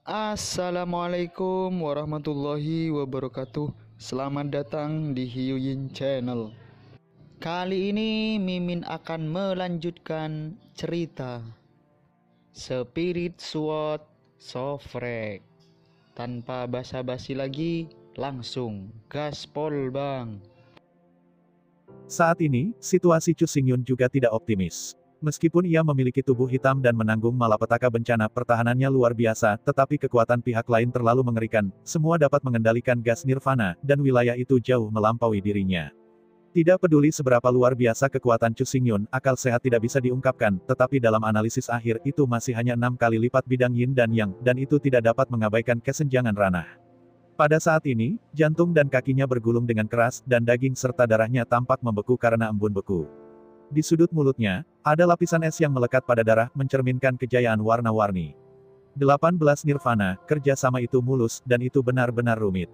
Assalamualaikum warahmatullahi wabarakatuh. Selamat datang di Hyuyin Channel. Kali ini Mimin akan melanjutkan cerita Spirit Sword Sofrek. Tanpa basa-basi lagi, langsung gaspol bang. Saat ini, situasi Chu Xingyun juga tidak optimis. Meskipun ia memiliki tubuh hitam dan menanggung malapetaka bencana, pertahanannya luar biasa, tetapi kekuatan pihak lain terlalu mengerikan, semua dapat mengendalikan gas nirvana, dan wilayah itu jauh melampaui dirinya. Tidak peduli seberapa luar biasa kekuatan Chu Xingyun, akal sehat tidak bisa diungkapkan, tetapi dalam analisis akhir itu masih hanya 6 kali lipat bidang yin dan yang, dan itu tidak dapat mengabaikan kesenjangan ranah. Pada saat ini, jantung dan kakinya bergulung dengan keras, dan daging serta darahnya tampak membeku karena embun beku. Di sudut mulutnya, ada lapisan es yang melekat pada darah, mencerminkan kejayaan warna-warni. 18 Nirvana, kerjasama itu mulus, dan itu benar-benar rumit.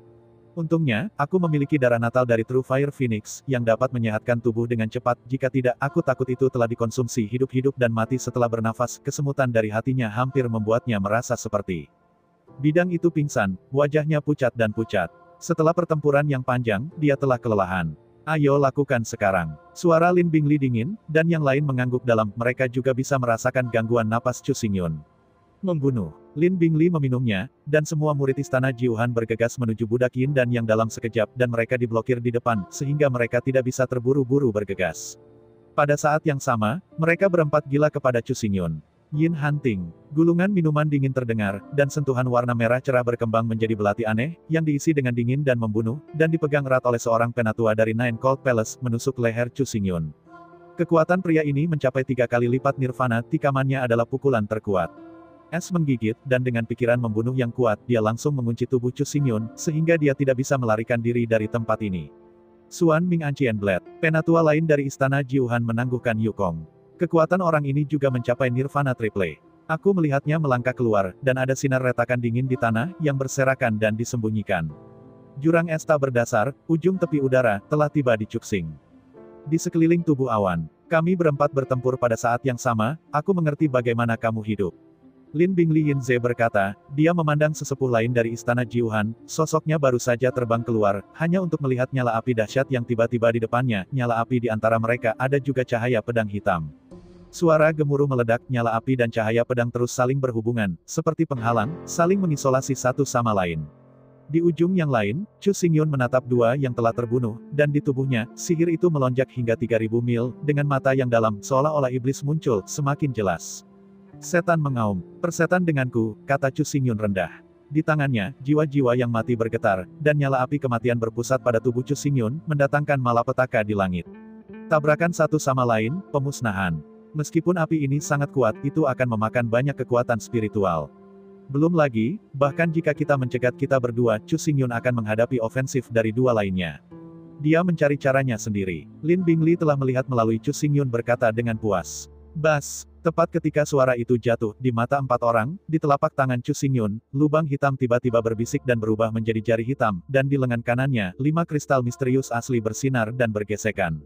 Untungnya, aku memiliki darah natal dari True Fire Phoenix, yang dapat menyehatkan tubuh dengan cepat, jika tidak, aku takut itu telah dikonsumsi hidup-hidup dan mati setelah bernafas, kesemutan dari hatinya hampir membuatnya merasa seperti bidang itu pingsan, wajahnya pucat dan pucat. Setelah pertempuran yang panjang, dia telah kelelahan. Ayo lakukan sekarang. Suara Lin Bingli dingin, dan yang lain mengangguk dalam, mereka juga bisa merasakan gangguan napas Chu Xingyun. Membunuh. Lin Bingli meminumnya, dan semua murid istana Jiuhan bergegas menuju budak Yin dan yang dalam sekejap, dan mereka diblokir di depan, sehingga mereka tidak bisa terburu-buru bergegas. Pada saat yang sama, mereka berempat gila kepada Chu Xingyun. Yin Hunting. Gulungan minuman dingin terdengar, dan sentuhan warna merah cerah berkembang menjadi belati aneh, yang diisi dengan dingin dan membunuh, dan dipegang erat oleh seorang penatua dari Nine Cold Palace, menusuk leher Chu Xingyun. Kekuatan pria ini mencapai 3 kali lipat nirvana, tikamannya adalah pukulan terkuat. Es menggigit, dan dengan pikiran membunuh yang kuat, dia langsung mengunci tubuh Chu Xingyun, sehingga dia tidak bisa melarikan diri dari tempat ini. Suan Ming Ancien Blade. Penatua lain dari istana Jiuhan menangguhkan Yukong. Kekuatan orang ini juga mencapai nirvana triple. Aku melihatnya melangkah keluar, dan ada sinar retakan dingin di tanah, yang berserakan dan disembunyikan. Jurang es tak berdasar, ujung tepi udara, telah tiba di Cuxing. Di sekeliling tubuh awan, kami berempat bertempur pada saat yang sama, aku mengerti bagaimana kamu hidup. Lin Bingli Yinze berkata, dia memandang sesepuh lain dari istana Jiuhan, sosoknya baru saja terbang keluar, hanya untuk melihat nyala api dahsyat yang tiba-tiba di depannya, nyala api di antara mereka, ada juga cahaya pedang hitam. Suara gemuruh meledak, nyala api dan cahaya pedang terus saling berhubungan, seperti penghalang, saling mengisolasi satu sama lain. Di ujung yang lain, Chu Xingyun menatap dua yang telah terbunuh, dan di tubuhnya, sihir itu melonjak hingga 3000 mil, dengan mata yang dalam, seolah-olah iblis muncul, semakin jelas. Setan mengaum, persetan denganku, kata Chu Xingyun rendah. Di tangannya, jiwa-jiwa yang mati bergetar, dan nyala api kematian berpusat pada tubuh Chu Xingyun, mendatangkan malapetaka di langit. Tabrakan satu sama lain, pemusnahan. Meskipun api ini sangat kuat, itu akan memakan banyak kekuatan spiritual. Belum lagi, bahkan jika kita mencegat kita berdua, Chu Xingyun akan menghadapi ofensif dari dua lainnya. Dia mencari caranya sendiri. Lin Bingli telah melihat melalui Chu Xingyun berkata dengan puas. Bas, tepat ketika suara itu jatuh, di mata empat orang, di telapak tangan Chu Xingyun, lubang hitam tiba-tiba berbisik dan berubah menjadi jari hitam, dan di lengan kanannya, 5 kristal misterius asli bersinar dan bergesekan.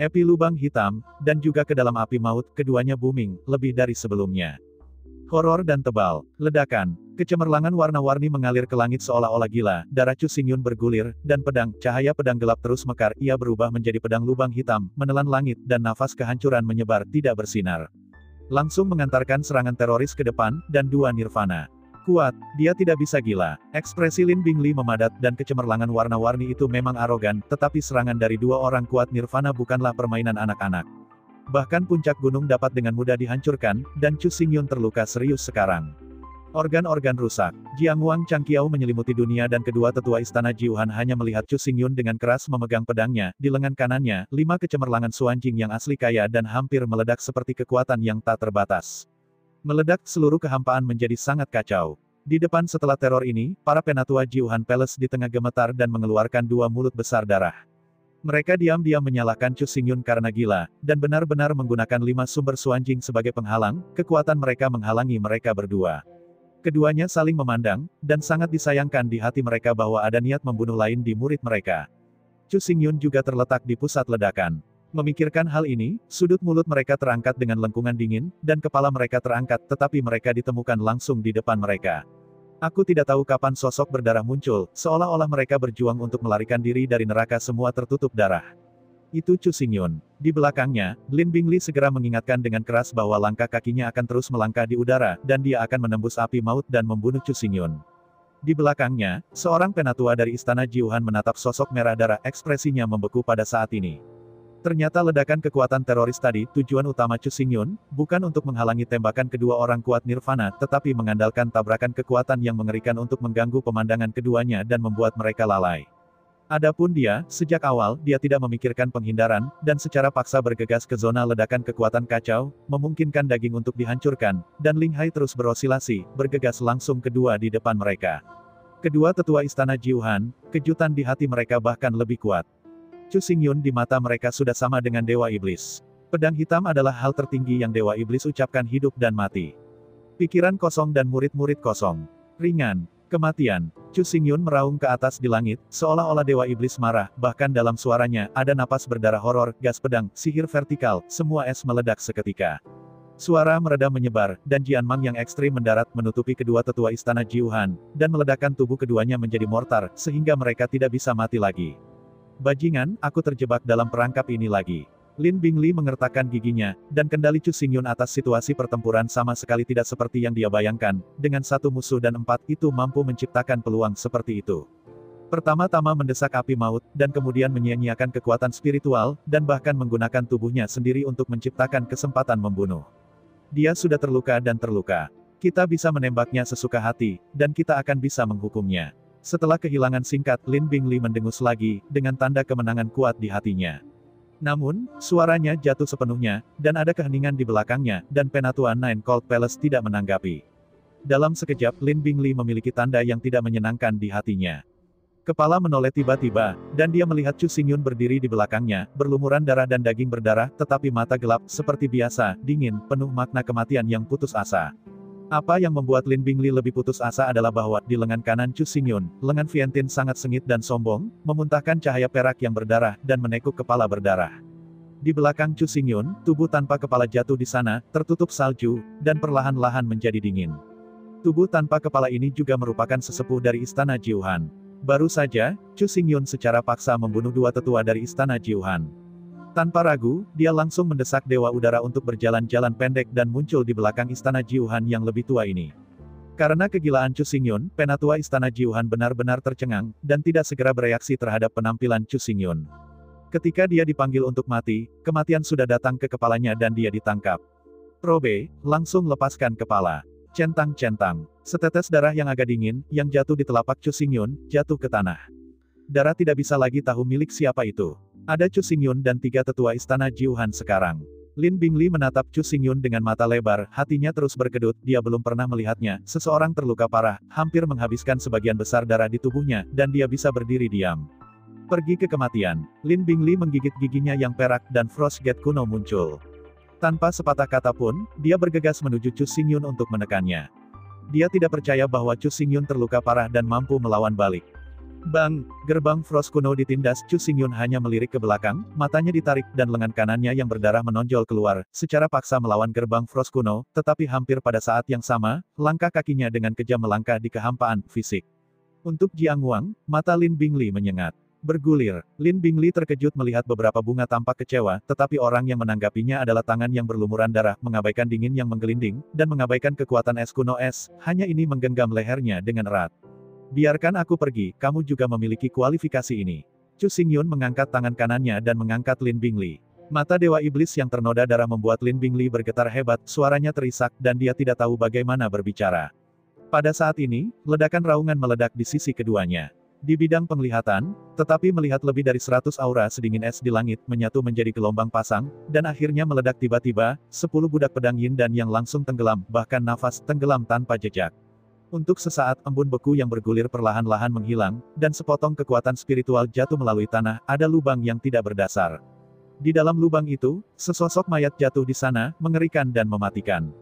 Epi lubang hitam, dan juga ke dalam api maut, keduanya booming, lebih dari sebelumnya. Horor dan tebal, ledakan, kecemerlangan warna-warni mengalir ke langit seolah-olah gila, darah Chu Xingyun bergulir, dan pedang, cahaya pedang gelap terus mekar, ia berubah menjadi pedang lubang hitam, menelan langit, dan nafas kehancuran menyebar, tidak bersinar. Langsung mengantarkan serangan teroris ke depan, dan dua nirvana. Kuat, dia tidak bisa gila. Ekspresi Lin Bingli memadat, dan kecemerlangan warna-warni itu memang arogan, tetapi serangan dari dua orang kuat nirvana bukanlah permainan anak-anak. Bahkan puncak gunung dapat dengan mudah dihancurkan, dan Chu Xingyun terluka serius sekarang. Organ-organ rusak. Jiang Wang Changqiao menyelimuti dunia dan kedua tetua istana Jiuhan hanya melihat Chu Xingyun dengan keras memegang pedangnya, di lengan kanannya, 5 kecemerlangan Suanjing yang asli kaya dan hampir meledak seperti kekuatan yang tak terbatas. Meledak, seluruh kehampaan menjadi sangat kacau. Di depan setelah teror ini, para penatua Jiuhan Palace di tengah gemetar dan mengeluarkan dua mulut besar darah. Mereka diam-diam menyalahkan Chu Xingyun karena gila, dan benar-benar menggunakan 5 sumber Suanjing sebagai penghalang, kekuatan mereka menghalangi mereka berdua. Keduanya saling memandang, dan sangat disayangkan di hati mereka bahwa ada niat membunuh lain di murid mereka. Chu Xingyun juga terletak di pusat ledakan. Memikirkan hal ini, sudut mulut mereka terangkat dengan lengkungan dingin, dan kepala mereka terangkat, tetapi mereka ditemukan langsung di depan mereka. Aku tidak tahu kapan sosok berdarah muncul, seolah-olah mereka berjuang untuk melarikan diri dari neraka semua tertutup darah. Itu Chu Xingyun. Di belakangnya, Lin Bingli segera mengingatkan dengan keras bahwa langkah kakinya akan terus melangkah di udara, dan dia akan menembus api maut dan membunuh Chu Xingyun. Di belakangnya, seorang penatua dari istana Jiuhan menatap sosok merah darah, ekspresinya membeku pada saat ini. Ternyata ledakan kekuatan teroris tadi, tujuan utama Chu Xingyun, bukan untuk menghalangi tembakan kedua orang kuat Nirvana, tetapi mengandalkan tabrakan kekuatan yang mengerikan untuk mengganggu pemandangan keduanya dan membuat mereka lalai. Adapun dia, sejak awal, dia tidak memikirkan penghindaran, dan secara paksa bergegas ke zona ledakan kekuatan kacau, memungkinkan daging untuk dihancurkan, dan Ling Hai terus berosilasi, bergegas langsung kedua di depan mereka. Kedua tetua istana Jiuhan, kejutan di hati mereka bahkan lebih kuat. Chu Xingyun di mata mereka sudah sama dengan Dewa Iblis. Pedang hitam adalah hal tertinggi yang Dewa Iblis ucapkan hidup dan mati. Pikiran kosong dan murid-murid kosong. Ringan. Kematian. Chu Xingyun meraung ke atas di langit, seolah-olah Dewa Iblis marah, bahkan dalam suaranya, ada napas berdarah horor, gas pedang, sihir vertikal, semua es meledak seketika. Suara meredam menyebar, dan Jianmang yang ekstrim mendarat menutupi kedua tetua istana Jiuhan, dan meledakkan tubuh keduanya menjadi mortar, sehingga mereka tidak bisa mati lagi. Bajingan, aku terjebak dalam perangkap ini lagi. Lin Bingli mengertakkan giginya, dan kendali Chu Xingyun atas situasi pertempuran sama sekali tidak seperti yang dia bayangkan, dengan satu musuh dan 4 itu mampu menciptakan peluang seperti itu. Pertama-tama mendesak api maut, dan kemudian menyia-nyiakan kekuatan spiritual, dan bahkan menggunakan tubuhnya sendiri untuk menciptakan kesempatan membunuh. Dia sudah terluka dan terluka. Kita bisa menembaknya sesuka hati, dan kita akan bisa menghukumnya. Setelah kehilangan singkat, Lin Bingli mendengus lagi, dengan tanda kemenangan kuat di hatinya. Namun, suaranya jatuh sepenuhnya, dan ada keheningan di belakangnya, dan penatua Nine Cold Palace tidak menanggapi. Dalam sekejap, Lin Bingli memiliki tanda yang tidak menyenangkan di hatinya. Kepala menoleh tiba-tiba, dan dia melihat Chu Xingyun berdiri di belakangnya, berlumuran darah dan daging berdarah, tetapi mata gelap, seperti biasa, dingin, penuh makna kematian yang putus asa. Apa yang membuat Lin Bingli lebih putus asa adalah bahwa, di lengan kanan Chu Xingyun, lengan Vientiane sangat sengit dan sombong, memuntahkan cahaya perak yang berdarah, dan menekuk kepala berdarah. Di belakang Chu Xingyun, tubuh tanpa kepala jatuh di sana, tertutup salju, dan perlahan-lahan menjadi dingin. Tubuh tanpa kepala ini juga merupakan sesepuh dari istana Jiuhan. Baru saja, Chu Xingyun secara paksa membunuh dua tetua dari istana Jiuhan. Tanpa ragu, dia langsung mendesak Dewa Udara untuk berjalan-jalan pendek dan muncul di belakang istana Jiuhan yang lebih tua ini. Karena kegilaan Chu Xingyun, penatua istana Jiuhan benar-benar tercengang, dan tidak segera bereaksi terhadap penampilan Chu Xingyun. Ketika dia dipanggil untuk mati, kematian sudah datang ke kepalanya dan dia ditangkap. Probe, langsung lepaskan kepala. Centang-centang. Setetes darah yang agak dingin, yang jatuh di telapak Chu Xingyun, jatuh ke tanah. Darah tidak bisa lagi tahu milik siapa itu. Ada Chu Xingyun dan 3 tetua istana Jiuhan sekarang. Lin Bingli menatap Chu Xingyun dengan mata lebar, hatinya terus berkedut, dia belum pernah melihatnya, seseorang terluka parah, hampir menghabiskan sebagian besar darah di tubuhnya, dan dia bisa berdiri diam. Pergi ke kematian. Lin Bingli menggigit giginya yang perak, dan Frost Gate kuno muncul. Tanpa sepatah kata pun, dia bergegas menuju Chu Xingyun untuk menekannya. Dia tidak percaya bahwa Chu Xingyun terluka parah dan mampu melawan balik. Bang! Gerbang Frost kuno ditindas, Chu Xingyun hanya melirik ke belakang, matanya ditarik, dan lengan kanannya yang berdarah menonjol keluar, secara paksa melawan gerbang Frost kuno, tetapi hampir pada saat yang sama, langkah kakinya dengan kejam melangkah di kehampaan fisik. Untuk Jiang Wang, mata Lin Bingli menyengat. Bergulir, Lin Bingli terkejut melihat beberapa bunga tampak kecewa, tetapi orang yang menanggapinya adalah tangan yang berlumuran darah, mengabaikan dingin yang menggelinding, dan mengabaikan kekuatan es kuno es, hanya ini menggenggam lehernya dengan erat. Biarkan aku pergi, kamu juga memiliki kualifikasi ini. Chu Xingyun mengangkat tangan kanannya dan mengangkat Lin Bingli. Mata Dewa Iblis yang ternoda darah membuat Lin Bingli bergetar hebat, suaranya terisak, dan dia tidak tahu bagaimana berbicara. Pada saat ini, ledakan raungan meledak di sisi keduanya. Di bidang penglihatan, tetapi melihat lebih dari 100 aura sedingin es di langit, menyatu menjadi gelombang pasang, dan akhirnya meledak tiba-tiba, 10 budak pedang yin dan yang langsung tenggelam, bahkan nafas tenggelam tanpa jejak. Untuk sesaat, embun beku yang bergulir perlahan-lahan menghilang, dan sepotong kekuatan spiritual jatuh melalui tanah, ada lubang yang tidak berdasar. Di dalam lubang itu, sesosok mayat jatuh di sana, mengerikan dan mematikan.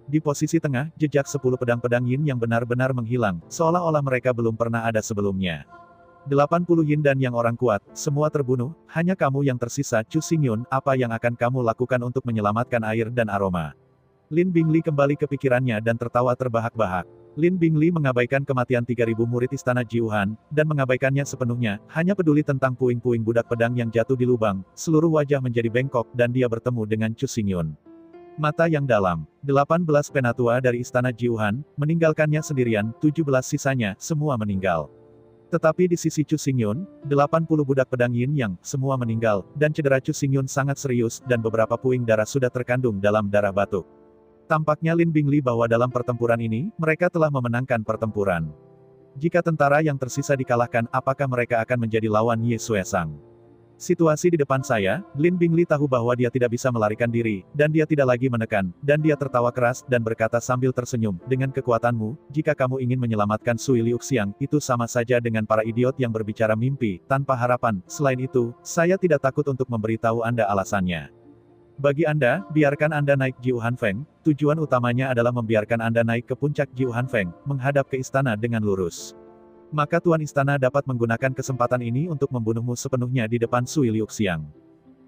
Di posisi tengah, jejak 10 pedang-pedang yin yang benar-benar menghilang, seolah-olah mereka belum pernah ada sebelumnya. 80 yin dan yang orang kuat, semua terbunuh, hanya kamu yang tersisa, Chu Xingyun, apa yang akan kamu lakukan untuk menyelamatkan air dan aroma? Lin Bingli kembali ke pikirannya dan tertawa terbahak-bahak. Lin Bingli mengabaikan kematian 3.000 murid istana Jiuhan, dan mengabaikannya sepenuhnya, hanya peduli tentang puing-puing budak pedang yang jatuh di lubang, seluruh wajah menjadi bengkok dan dia bertemu dengan Chu Xingyun. Mata yang dalam, 18 penatua dari istana Jiuhan, meninggalkannya sendirian, 17 sisanya, semua meninggal. Tetapi di sisi Chu Xingyun, 80 budak pedang Yin Yang, semua meninggal, dan cedera Chu Xingyun sangat serius dan beberapa puing darah sudah terkandung dalam darah batuk. Tampaknya Lin Bingli bahwa dalam pertempuran ini, mereka telah memenangkan pertempuran. Jika tentara yang tersisa dikalahkan, apakah mereka akan menjadi lawan Ye Xuesang? Situasi di depan saya, Lin Bingli tahu bahwa dia tidak bisa melarikan diri, dan dia tidak lagi menekan, dan dia tertawa keras dan berkata sambil tersenyum, dengan kekuatanmu, jika kamu ingin menyelamatkan Sui Liuxiang, itu sama saja dengan para idiot yang berbicara mimpi, tanpa harapan. Selain itu, saya tidak takut untuk memberitahu Anda alasannya. Bagi Anda, biarkan Anda naik Jiuhan Feng, tujuan utamanya adalah membiarkan Anda naik ke puncak Jiuhan Feng, menghadap ke istana dengan lurus. Maka Tuan Istana dapat menggunakan kesempatan ini untuk membunuhmu sepenuhnya di depan Sui Liuxiang.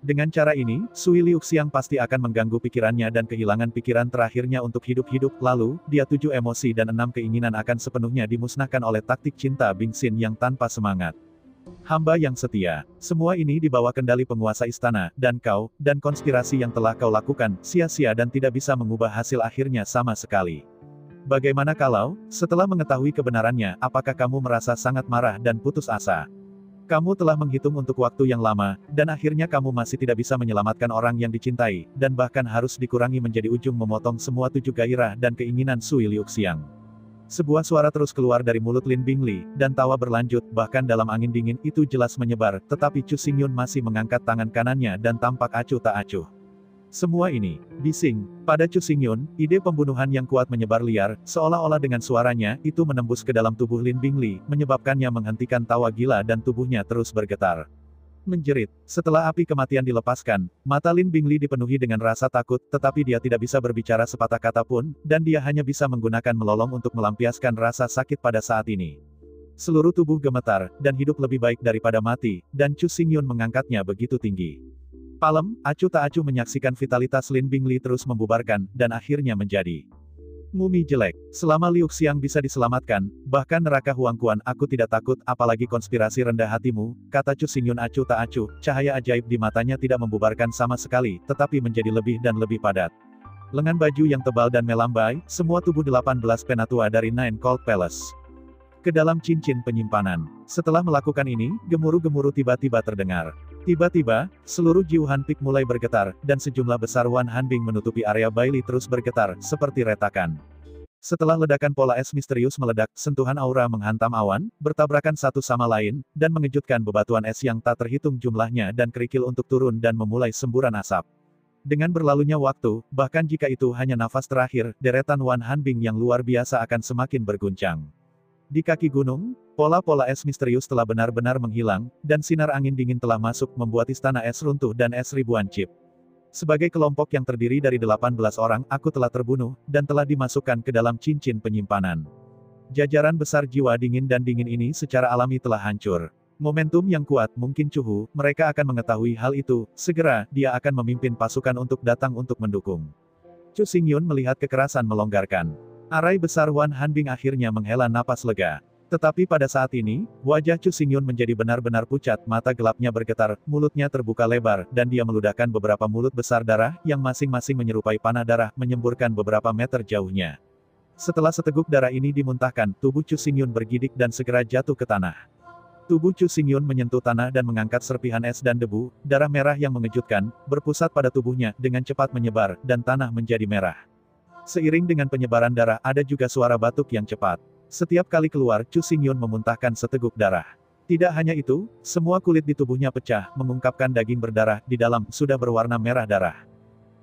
Dengan cara ini, Sui Liuxiang pasti akan mengganggu pikirannya dan kehilangan pikiran terakhirnya untuk hidup-hidup, lalu, dia 7 emosi dan 6 keinginan akan sepenuhnya dimusnahkan oleh taktik cinta Bingxin yang tanpa semangat. Hamba yang setia. Semua ini di bawah kendali penguasa istana, dan kau, dan konspirasi yang telah kau lakukan, sia-sia dan tidak bisa mengubah hasil akhirnya sama sekali. Bagaimana kalau, setelah mengetahui kebenarannya, apakah kamu merasa sangat marah dan putus asa? Kamu telah menghitung untuk waktu yang lama, dan akhirnya kamu masih tidak bisa menyelamatkan orang yang dicintai, dan bahkan harus dikurangi menjadi ujung memotong semua 7 gairah dan keinginan Sui Liuxiang. Sebuah suara terus keluar dari mulut Lin Bingli, dan tawa berlanjut, bahkan dalam angin dingin itu jelas menyebar, tetapi Chu Xingyun masih mengangkat tangan kanannya dan tampak acuh tak acuh. Semua ini, bising, pada Chu Xingyun, ide pembunuhan yang kuat menyebar liar, seolah-olah dengan suaranya, itu menembus ke dalam tubuh Lin Bingli, menyebabkannya menghentikan tawa gila dan tubuhnya terus bergetar. Menjerit. Setelah api kematian dilepaskan, mata Lin Bingli dipenuhi dengan rasa takut, tetapi dia tidak bisa berbicara sepatah kata pun, dan dia hanya bisa menggunakan melolong untuk melampiaskan rasa sakit pada saat ini. Seluruh tubuh gemetar, dan hidup lebih baik daripada mati, dan Chu Xingyun mengangkatnya begitu tinggi. Palem, acuh tak acuh menyaksikan vitalitas Lin Bingli terus membubarkan, dan akhirnya menjadi mumi jelek. Selama Liuxiang bisa diselamatkan, bahkan neraka Huangquan aku tidak takut, apalagi konspirasi rendah hatimu, kata Chu Xingyun acuh tak acuh, cahaya ajaib di matanya tidak membubarkan sama sekali, tetapi menjadi lebih dan lebih padat. Lengan baju yang tebal dan melambai, semua tubuh 18 penatua dari Nine Cold Palace. Ke dalam cincin penyimpanan. Setelah melakukan ini, gemuruh-gemuruh tiba-tiba terdengar. Tiba-tiba, seluruh Jiuhan Peak mulai bergetar, dan sejumlah besar Wan Hanbing menutupi area Bailey terus bergetar, seperti retakan. Setelah ledakan pola es misterius meledak, sentuhan aura menghantam awan, bertabrakan satu sama lain, dan mengejutkan bebatuan es yang tak terhitung jumlahnya dan kerikil untuk turun dan memulai semburan asap. Dengan berlalunya waktu, bahkan jika itu hanya nafas terakhir, deretan Wan Hanbing yang luar biasa akan semakin berguncang. Di kaki gunung, pola-pola es misterius telah benar-benar menghilang, dan sinar angin dingin telah masuk membuat istana es runtuh dan es ribuan chip. Sebagai kelompok yang terdiri dari 18 orang, aku telah terbunuh, dan telah dimasukkan ke dalam cincin penyimpanan. Jajaran besar jiwa dingin dan dingin ini secara alami telah hancur. Momentum yang kuat, mungkin Cuhu, mereka akan mengetahui hal itu, segera, dia akan memimpin pasukan untuk datang untuk mendukung. Chu Xingyun melihat kekerasan melonggarkan. Arai besar Wan Hanbing akhirnya menghela napas lega. Tetapi pada saat ini, wajah Chu Xingyun menjadi benar-benar pucat, mata gelapnya bergetar, mulutnya terbuka lebar, dan dia meludahkan beberapa mulut besar darah, yang masing-masing menyerupai panah darah, menyemburkan beberapa meter jauhnya. Setelah seteguk darah ini dimuntahkan, tubuh Chu Xingyun bergidik dan segera jatuh ke tanah. Tubuh Chu Xingyun menyentuh tanah dan mengangkat serpihan es dan debu, darah merah yang mengejutkan, berpusat pada tubuhnya, dengan cepat menyebar, dan tanah menjadi merah. Seiring dengan penyebaran darah, ada juga suara batuk yang cepat. Setiap kali keluar, Chu Xingyun memuntahkan seteguk darah. Tidak hanya itu, semua kulit di tubuhnya pecah, mengungkapkan daging berdarah, di dalam, sudah berwarna merah darah.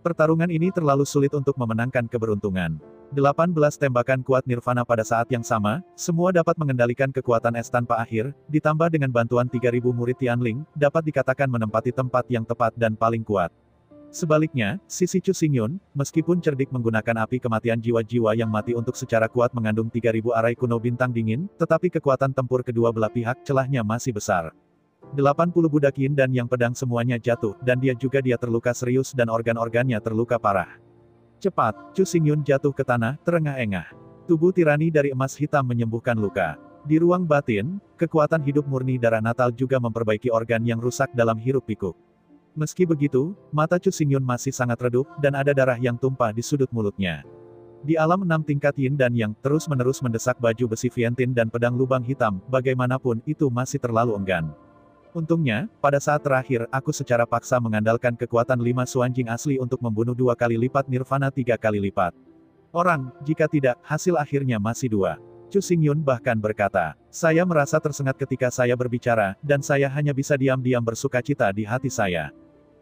Pertarungan ini terlalu sulit untuk memenangkan keberuntungan. 18 tembakan kuat Nirvana pada saat yang sama, semua dapat mengendalikan kekuatan es tanpa akhir, ditambah dengan bantuan 3.000 murid Tianling, dapat dikatakan menempati tempat yang tepat dan paling kuat. Sebaliknya, sisi Chu Xingyun, meskipun cerdik menggunakan api kematian jiwa-jiwa yang mati untuk secara kuat mengandung 3.000 arai kuno bintang dingin, tetapi kekuatan tempur kedua belah pihak celahnya masih besar. 80 budak Yin dan yang pedang semuanya jatuh, dan dia terluka serius dan organ-organnya terluka parah. Cepat, Chu Xingyun jatuh ke tanah, terengah-engah. Tubuh tirani dari emas hitam menyembuhkan luka. Di ruang batin, kekuatan hidup murni darah Natal juga memperbaiki organ yang rusak dalam hiruk-pikuk. Meski begitu, mata Chu Xingyun masih sangat redup, dan ada darah yang tumpah di sudut mulutnya. Di alam 6 tingkat yin dan yang terus-menerus mendesak baju besi Vientin dan pedang lubang hitam, bagaimanapun itu masih terlalu enggan. Untungnya, pada saat terakhir, aku secara paksa mengandalkan kekuatan 5 Suanjing asli untuk membunuh 2 kali lipat Nirvana 3 kali lipat. Jika tidak, hasil akhirnya masih 2. Chu Xingyun bahkan berkata, saya merasa tersengat ketika saya berbicara, dan saya hanya bisa diam-diam bersukacita di hati saya.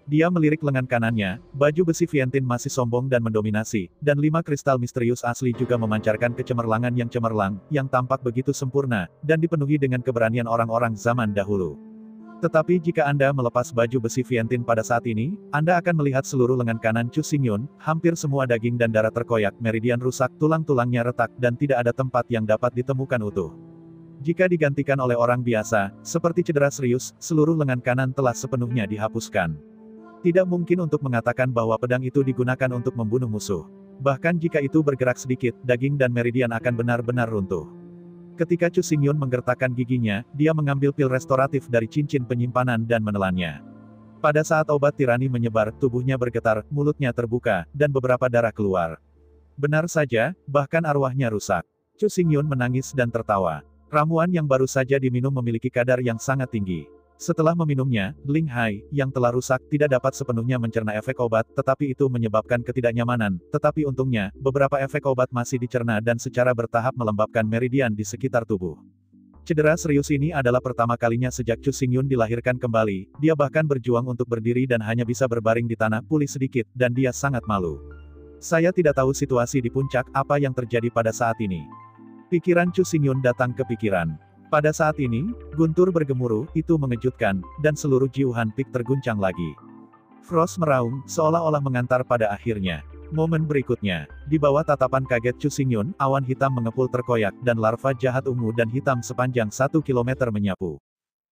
Dia melirik lengan kanannya, baju besi Vientin masih sombong dan mendominasi, dan 5 kristal misterius asli juga memancarkan kecemerlangan yang cemerlang, yang tampak begitu sempurna, dan dipenuhi dengan keberanian orang-orang zaman dahulu. Tetapi jika Anda melepas baju besi Vientin pada saat ini, Anda akan melihat seluruh lengan kanan Chu Xingyun, hampir semua daging dan darah terkoyak, meridian rusak, tulang-tulangnya retak, dan tidak ada tempat yang dapat ditemukan utuh. Jika digantikan oleh orang biasa, seperti cedera serius, seluruh lengan kanan telah sepenuhnya dihapuskan. Tidak mungkin untuk mengatakan bahwa pedang itu digunakan untuk membunuh musuh. Bahkan jika itu bergerak sedikit, daging dan meridian akan benar-benar runtuh. Ketika Chu Xingyun menggertakkan giginya, dia mengambil pil restoratif dari cincin penyimpanan dan menelannya. Pada saat obat tirani menyebar, tubuhnya bergetar, mulutnya terbuka, dan beberapa darah keluar. Benar saja, bahkan arwahnya rusak. Chu Xingyun menangis dan tertawa. Ramuan yang baru saja diminum memiliki kadar yang sangat tinggi. Setelah meminumnya, Ling Hai, yang telah rusak, tidak dapat sepenuhnya mencerna efek obat, tetapi itu menyebabkan ketidaknyamanan. Tetapi untungnya, beberapa efek obat masih dicerna dan secara bertahap melembabkan meridian di sekitar tubuh. Cedera serius ini adalah pertama kalinya sejak Chu Xingyun dilahirkan kembali, dia bahkan berjuang untuk berdiri dan hanya bisa berbaring di tanah, pulih sedikit, dan dia sangat malu. Saya tidak tahu situasi di puncak, apa yang terjadi pada saat ini. Pikiran Chu Xingyun datang ke pikiran. Pada saat ini, guntur bergemuruh, itu mengejutkan, dan seluruh Jiuhan Peak terguncang lagi. Frost meraung, seolah-olah mengantar pada akhirnya. Momen berikutnya, di bawah tatapan kaget Chu Xingyun, awan hitam mengepul terkoyak, dan larva jahat ungu dan hitam sepanjang 1 kilometer menyapu.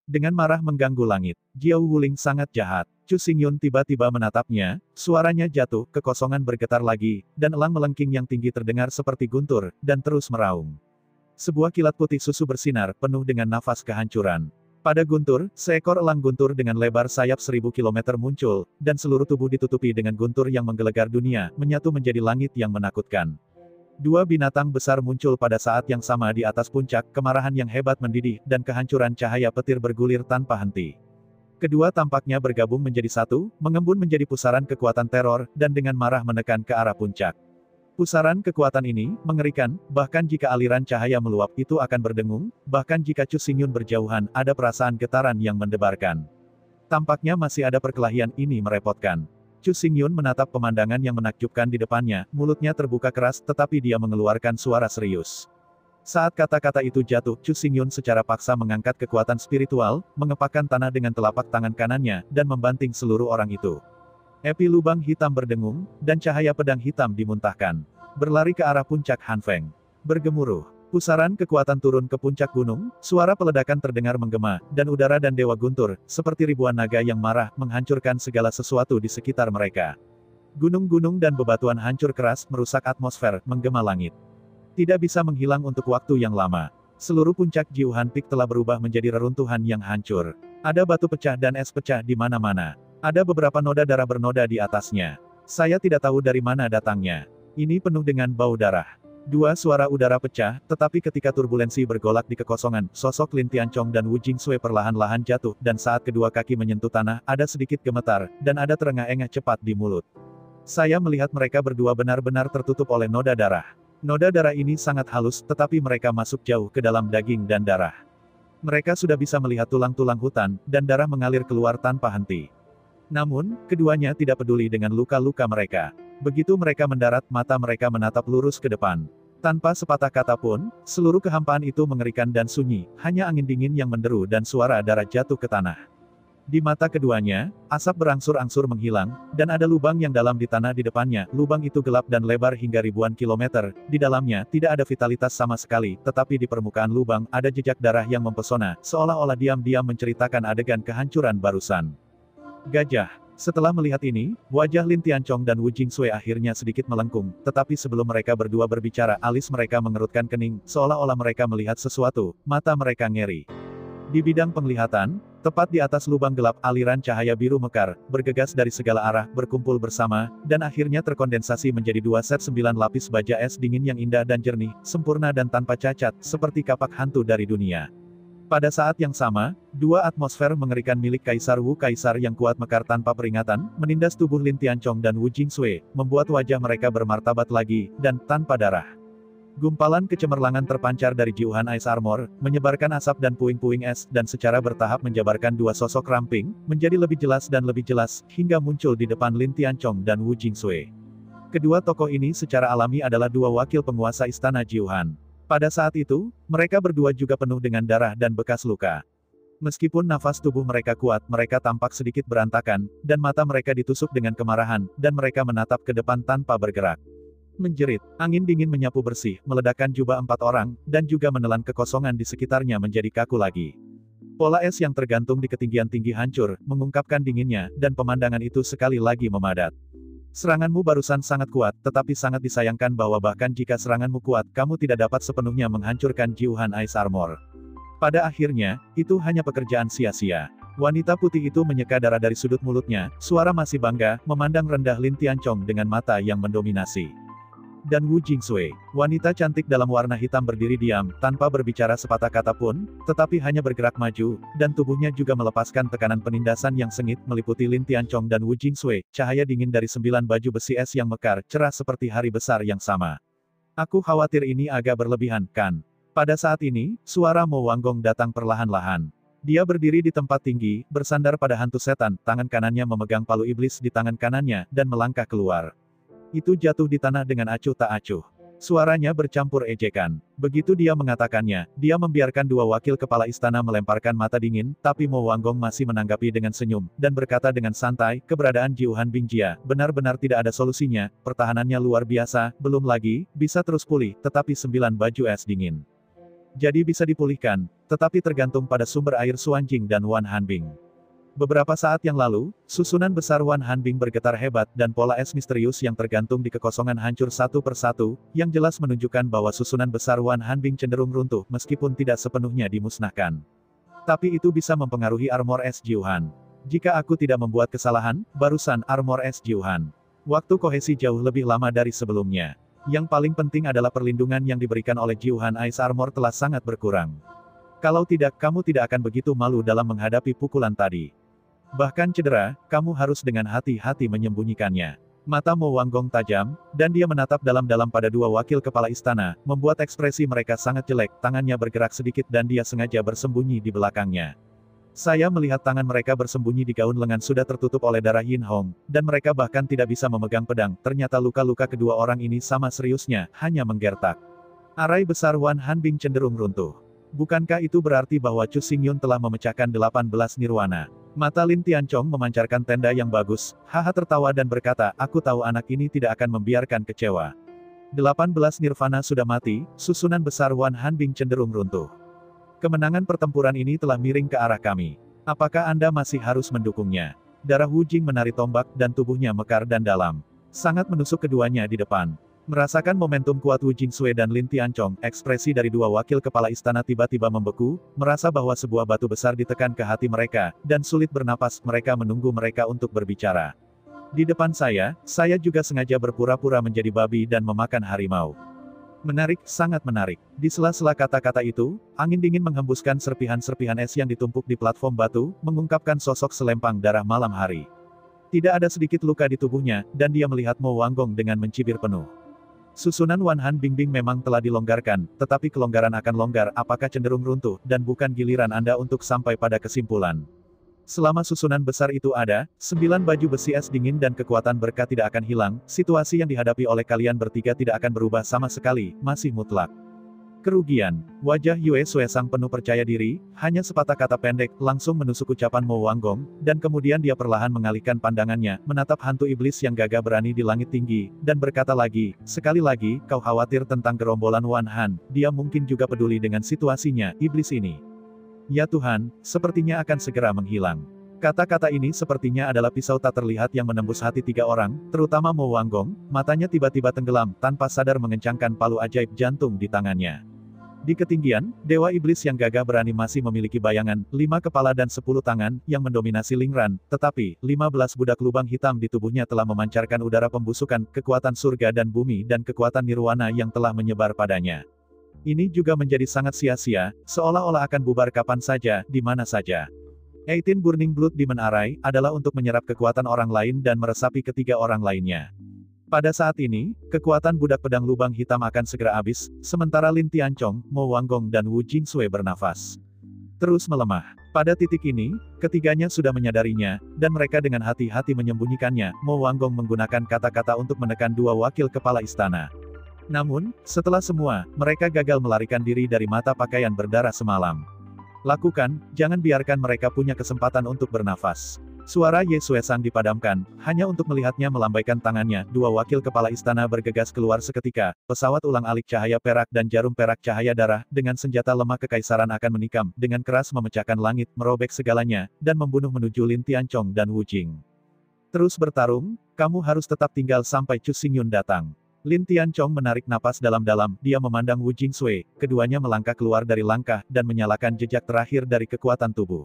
Dengan marah mengganggu langit, Jiao Wuling sangat jahat. Chu Xingyun tiba-tiba menatapnya, suaranya jatuh, kekosongan bergetar lagi, dan elang melengking yang tinggi terdengar seperti guntur, dan terus meraung. Sebuah kilat putih susu bersinar, penuh dengan nafas kehancuran. Pada guntur, seekor elang guntur dengan lebar sayap 1000 km muncul, dan seluruh tubuh ditutupi dengan guntur yang menggelegar dunia, menyatu menjadi langit yang menakutkan. 2 binatang besar muncul pada saat yang sama di atas puncak, kemarahan yang hebat mendidih, dan kehancuran cahaya petir bergulir tanpa henti. Kedua tampaknya bergabung menjadi satu, mengembun menjadi pusaran kekuatan teror, dan dengan marah menekan ke arah puncak. Pusaran kekuatan ini, mengerikan, bahkan jika aliran cahaya meluap, itu akan berdengung, bahkan jika Chu Xingyun berjauhan, ada perasaan getaran yang mendebarkan. Tampaknya masih ada perkelahian, ini merepotkan. Chu Xingyun menatap pemandangan yang menakjubkan di depannya, mulutnya terbuka keras, tetapi dia mengeluarkan suara serius. Saat kata-kata itu jatuh, Chu Xingyun secara paksa mengangkat kekuatan spiritual, mengepakkan tanah dengan telapak tangan kanannya, dan membanting seluruh orang itu. Api lubang hitam berdengung, dan cahaya pedang hitam dimuntahkan. Berlari ke arah puncak Hanfeng. Bergemuruh. Pusaran kekuatan turun ke puncak gunung, suara peledakan terdengar menggema, dan udara dan dewa guntur, seperti ribuan naga yang marah, menghancurkan segala sesuatu di sekitar mereka. Gunung-gunung dan bebatuan hancur keras, merusak atmosfer, menggema langit. Tidak bisa menghilang untuk waktu yang lama. Seluruh puncak Jiuhan Peak telah berubah menjadi reruntuhan yang hancur. Ada batu pecah dan es pecah di mana-mana. Ada beberapa noda darah bernoda di atasnya. Saya tidak tahu dari mana datangnya. Ini penuh dengan bau darah. 2 suara udara pecah, tetapi ketika turbulensi bergolak di kekosongan, sosok Lin Tianchong dan Wu Jingsui perlahan-lahan jatuh, dan saat kedua kaki menyentuh tanah, ada sedikit gemetar, dan ada terengah-engah cepat di mulut. Saya melihat mereka berdua benar-benar tertutup oleh noda darah. Noda darah ini sangat halus, tetapi mereka masuk jauh ke dalam daging dan darah. Mereka sudah bisa melihat tulang-tulang hutan, dan darah mengalir keluar tanpa henti. Namun, keduanya tidak peduli dengan luka-luka mereka. Begitu mereka mendarat, mata mereka menatap lurus ke depan. Tanpa sepatah kata pun, seluruh kehampaan itu mengerikan dan sunyi, hanya angin dingin yang menderu dan suara darah jatuh ke tanah. Di mata keduanya, asap berangsur-angsur menghilang, dan ada lubang yang dalam di tanah di depannya. Lubang itu gelap dan lebar hingga ribuan kilometer. Di dalamnya, tidak ada vitalitas sama sekali, tetapi di permukaan lubang, ada jejak darah yang mempesona, seolah-olah diam-diam menceritakan adegan kehancuran barusan. Gajah. Setelah melihat ini, wajah Lin Tianchong dan Wu Jingsui akhirnya sedikit melengkung, tetapi sebelum mereka berdua berbicara, alis mereka mengerutkan kening, seolah-olah mereka melihat sesuatu, mata mereka ngeri. Di bidang penglihatan, tepat di atas lubang gelap aliran cahaya biru mekar, bergegas dari segala arah, berkumpul bersama, dan akhirnya terkondensasi menjadi 2 set 9 lapis baja es dingin yang indah dan jernih, sempurna dan tanpa cacat, seperti kapak hantu dari dunia. Pada saat yang sama, 2 atmosfer mengerikan milik Kaisar Wu Kaisar yang kuat mekar tanpa peringatan, menindas tubuh Lin Tianchong dan Wu Jingsui, membuat wajah mereka bermartabat lagi, dan tanpa darah. Gumpalan kecemerlangan terpancar dari Jiuhan Ice Armor, menyebarkan asap dan puing-puing es, dan secara bertahap menjabarkan 2 sosok ramping, menjadi lebih jelas, hingga muncul di depan Lin Tianchong dan Wu Jingsui. Kedua tokoh ini secara alami adalah 2 wakil penguasa istana Jiuhan. Pada saat itu, mereka berdua juga penuh dengan darah dan bekas luka. Meskipun nafas tubuh mereka kuat, mereka tampak sedikit berantakan, dan mata mereka ditusuk dengan kemarahan, dan mereka menatap ke depan tanpa bergerak. Menjerit, angin dingin menyapu bersih, meledakkan jubah 4 orang, dan juga menelan kekosongan di sekitarnya menjadi kaku lagi. Pola es yang tergantung di ketinggian tinggi hancur, mengungkapkan dinginnya, dan pemandangan itu sekali lagi memadat. Seranganmu barusan sangat kuat, tetapi sangat disayangkan bahwa bahkan jika seranganmu kuat, kamu tidak dapat sepenuhnya menghancurkan Jiuhan Ice Armor. Pada akhirnya, itu hanya pekerjaan sia-sia. Wanita putih itu menyeka darah dari sudut mulutnya, suara masih bangga, memandang rendah Lin Tianchong dengan mata yang mendominasi. Dan Wu Jingsui, wanita cantik dalam warna hitam berdiri diam, tanpa berbicara sepatah kata pun, tetapi hanya bergerak maju, dan tubuhnya juga melepaskan tekanan penindasan yang sengit meliputi Lin Tianchong dan Wu Jingsui, cahaya dingin dari 9 baju besi es yang mekar, cerah seperti hari besar yang sama. Aku khawatir ini agak berlebihan, kan? Pada saat ini, suara Mo Wanggong datang perlahan-lahan. Dia berdiri di tempat tinggi, bersandar pada hantu setan, tangan kanannya memegang palu iblis di tangan kanannya, dan melangkah keluar. Itu jatuh di tanah dengan acuh tak acuh. Suaranya bercampur ejekan. Begitu dia mengatakannya, dia membiarkan 2 wakil kepala istana melemparkan mata dingin, tapi Mo Wanggong masih menanggapi dengan senyum, dan berkata dengan santai, keberadaan Jiuhan Bingjia benar-benar tidak ada solusinya, pertahanannya luar biasa, belum lagi, bisa terus pulih, tetapi 9 baju es dingin. Jadi bisa dipulihkan, tetapi tergantung pada sumber air Suanjing dan Wan Hanbing. Beberapa saat yang lalu, susunan besar Wan Hanbing bergetar hebat dan pola es misterius yang tergantung di kekosongan hancur satu persatu, yang jelas menunjukkan bahwa susunan besar Wan Hanbing cenderung runtuh meskipun tidak sepenuhnya dimusnahkan. Tapi itu bisa mempengaruhi armor es Jiuhan. Jika aku tidak membuat kesalahan, barusan armor es Jiuhan. Waktu kohesi jauh lebih lama dari sebelumnya. Yang paling penting adalah perlindungan yang diberikan oleh Jiuhan Ice Armor telah sangat berkurang. Kalau tidak, kamu tidak akan begitu malu dalam menghadapi pukulan tadi. Bahkan cedera, kamu harus dengan hati-hati menyembunyikannya. Mata Mo Wanggong tajam, dan dia menatap dalam-dalam pada 2 wakil kepala istana, membuat ekspresi mereka sangat jelek, tangannya bergerak sedikit dan dia sengaja bersembunyi di belakangnya. Saya melihat tangan mereka bersembunyi di gaun lengan sudah tertutup oleh darah Yin Hong, dan mereka bahkan tidak bisa memegang pedang, ternyata luka-luka kedua orang ini sama seriusnya, hanya menggertak. Arai besar Wan Hanbing cenderung runtuh. Bukankah itu berarti bahwa Chu Xingyun telah memecahkan 18 nirwana? Mata Lin Tianchong memancarkan tanda yang bagus, haha tertawa dan berkata, aku tahu anak ini tidak akan membiarkan kecewa. 18 nirvana sudah mati, susunan besar Wan Hanbing cenderung runtuh. Kemenangan pertempuran ini telah miring ke arah kami. Apakah Anda masih harus mendukungnya? Darah Wu Jing menari tombak dan tubuhnya mekar dan dalam. Sangat menusuk keduanya di depan. Merasakan momentum kuat Wu Jingsui dan Lin Tianchong, ekspresi dari 2 wakil kepala istana tiba-tiba membeku, merasa bahwa sebuah batu besar ditekan ke hati mereka, dan sulit bernapas, mereka menunggu mereka untuk berbicara. Di depan saya juga sengaja berpura-pura menjadi babi dan memakan harimau. Menarik, sangat menarik. Di sela-sela kata-kata itu, angin dingin menghembuskan serpihan-serpihan es yang ditumpuk di platform batu, mengungkapkan sosok selempang darah malam hari. Tidak ada sedikit luka di tubuhnya, dan dia melihat Mo Wanggong dengan mencibir penuh. Susunan Wan Hanbing memang telah dilonggarkan, tetapi kelonggaran akan longgar, apakah cenderung runtuh, dan bukan giliran Anda untuk sampai pada kesimpulan. Selama susunan besar itu ada, 9 baju besi es dingin dan kekuatan berkah tidak akan hilang, situasi yang dihadapi oleh kalian bertiga tidak akan berubah sama sekali, masih mutlak. Kerugian. Wajah Yue Suesang penuh percaya diri, hanya sepatah kata pendek, langsung menusuk ucapan Mo Wanggong, dan kemudian dia perlahan mengalihkan pandangannya, menatap hantu iblis yang gagah berani di langit tinggi, dan berkata lagi, sekali lagi, kau khawatir tentang gerombolan Wan Han, dia mungkin juga peduli dengan situasinya, iblis ini. Ya Tuhan, sepertinya akan segera menghilang. Kata-kata ini sepertinya adalah pisau tak terlihat yang menembus hati tiga orang, terutama Mo Wanggong, matanya tiba-tiba tenggelam, tanpa sadar mengencangkan palu ajaib jantung di tangannya. Di ketinggian, Dewa Iblis yang gagah berani masih memiliki bayangan, 5 kepala dan 10 tangan, yang mendominasi Lingran, tetapi, 15 budak lubang hitam di tubuhnya telah memancarkan udara pembusukan, kekuatan surga dan bumi dan kekuatan nirwana yang telah menyebar padanya. Ini juga menjadi sangat sia-sia, seolah-olah akan bubar kapan saja, di mana saja. 18 Burning Blood Demon Array, adalah untuk menyerap kekuatan orang lain dan meresapi ketiga orang lainnya. Pada saat ini, kekuatan budak pedang lubang hitam akan segera habis, sementara Lin Tianchong, Mo Wanggong dan Wu Jingsui bernafas terus melemah. Pada titik ini, ketiganya sudah menyadarinya, dan mereka dengan hati-hati menyembunyikannya. Mo Wanggong menggunakan kata-kata untuk menekan dua wakil kepala istana. Namun, setelah semua, mereka gagal melarikan diri dari mata pakaian berdarah semalam. Lakukan, jangan biarkan mereka punya kesempatan untuk bernafas. Suara Ye Xuesang dipadamkan, hanya untuk melihatnya melambaikan tangannya, dua wakil kepala istana bergegas keluar seketika, pesawat ulang-alik cahaya perak dan jarum perak cahaya darah, dengan senjata lemah kekaisaran akan menikam, dengan keras memecahkan langit, merobek segalanya, dan membunuh menuju Lin Tianchong dan Wu Jing. Terus bertarung, kamu harus tetap tinggal sampai Chu Xingyun datang. Lin Tianchong menarik napas dalam-dalam, dia memandang Wu Jingsui, keduanya melangkah keluar dari langkah, dan menyalakan jejak terakhir dari kekuatan tubuh.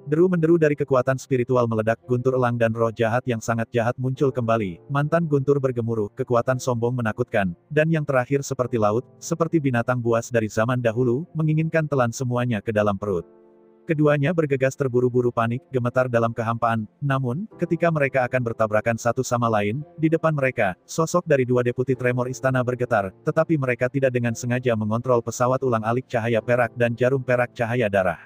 Deru-menderu dari kekuatan spiritual meledak, guntur elang dan roh jahat yang sangat jahat muncul kembali, mantan guntur bergemuruh, kekuatan sombong menakutkan, dan yang terakhir seperti laut, seperti binatang buas dari zaman dahulu, menginginkan telan semuanya ke dalam perut. Keduanya bergegas terburu-buru panik, gemetar dalam kehampaan, namun, ketika mereka akan bertabrakan satu sama lain, di depan mereka, sosok dari dua deputi tremor istana bergetar, tetapi mereka tidak dengan sengaja mengontrol pesawat ulang-alik cahaya perak dan jarum perak cahaya darah.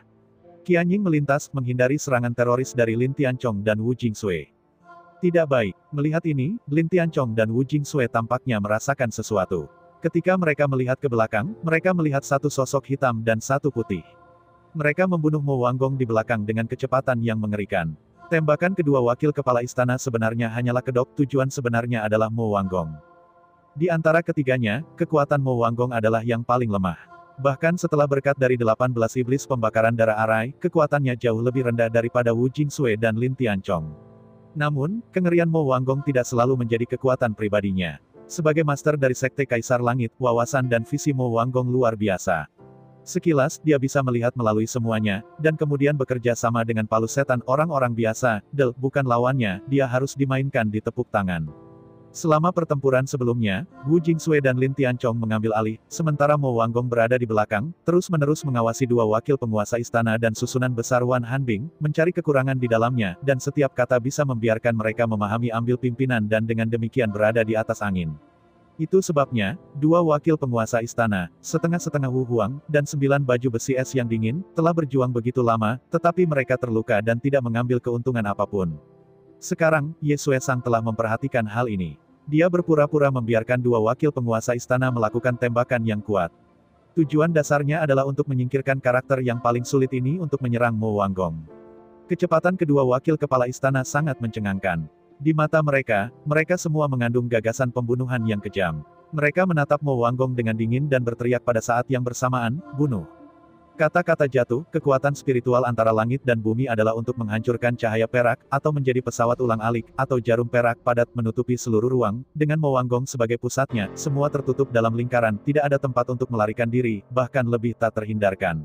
Qianying melintas, menghindari serangan teroris dari Lin Tianchong dan Wu Jingsui. Tidak baik. Melihat ini, Lin Tianchong dan Wu Jingsui tampaknya merasakan sesuatu. Ketika mereka melihat ke belakang, mereka melihat satu sosok hitam dan satu putih. Mereka membunuh Mo Wanggong di belakang dengan kecepatan yang mengerikan. Tembakan kedua wakil kepala istana sebenarnya hanyalah kedok, tujuan sebenarnya adalah Mo Wanggong. Di antara ketiganya, kekuatan Mo Wanggong adalah yang paling lemah. Bahkan setelah berkat dari 18 iblis pembakaran darah arai, kekuatannya jauh lebih rendah daripada Wu Jingsui dan Lin Tianchong. Namun, kengerian Mo Wanggong tidak selalu menjadi kekuatan pribadinya. Sebagai master dari Sekte Kaisar Langit, wawasan dan visi Mo Wanggong luar biasa. Sekilas, dia bisa melihat melalui semuanya, dan kemudian bekerja sama dengan palu setan orang-orang biasa, bukan lawannya, dia harus dimainkan di tepuk tangan. Selama pertempuran sebelumnya, Wu Jingsui dan Lin Tianchong mengambil alih, sementara Mo Wanggong berada di belakang, terus-menerus mengawasi dua wakil penguasa istana dan susunan besar Wan Hanbing, mencari kekurangan di dalamnya, dan setiap kata bisa membiarkan mereka memahami ambil pimpinan dan dengan demikian berada di atas angin. Itu sebabnya, dua wakil penguasa istana, setengah-setengah Wu Huang, dan 9 baju besi es yang dingin, telah berjuang begitu lama, tetapi mereka terluka dan tidak mengambil keuntungan apapun. Sekarang, Ye Xuesang telah memperhatikan hal ini. Dia berpura-pura membiarkan dua wakil penguasa istana melakukan tembakan yang kuat. Tujuan dasarnya adalah untuk menyingkirkan karakter yang paling sulit ini untuk menyerang Mo Wanggong. Kecepatan kedua wakil kepala istana sangat mencengangkan. Di mata mereka, mereka semua mengandung gagasan pembunuhan yang kejam. Mereka menatap Mo Wanggong dengan dingin dan berteriak pada saat yang bersamaan, bunuh. Kata-kata jatuh, kekuatan spiritual antara langit dan bumi adalah untuk menghancurkan cahaya perak, atau menjadi pesawat ulang-alik, atau jarum perak padat menutupi seluruh ruang, dengan Mo Wanggong sebagai pusatnya, semua tertutup dalam lingkaran, tidak ada tempat untuk melarikan diri, bahkan lebih tak terhindarkan.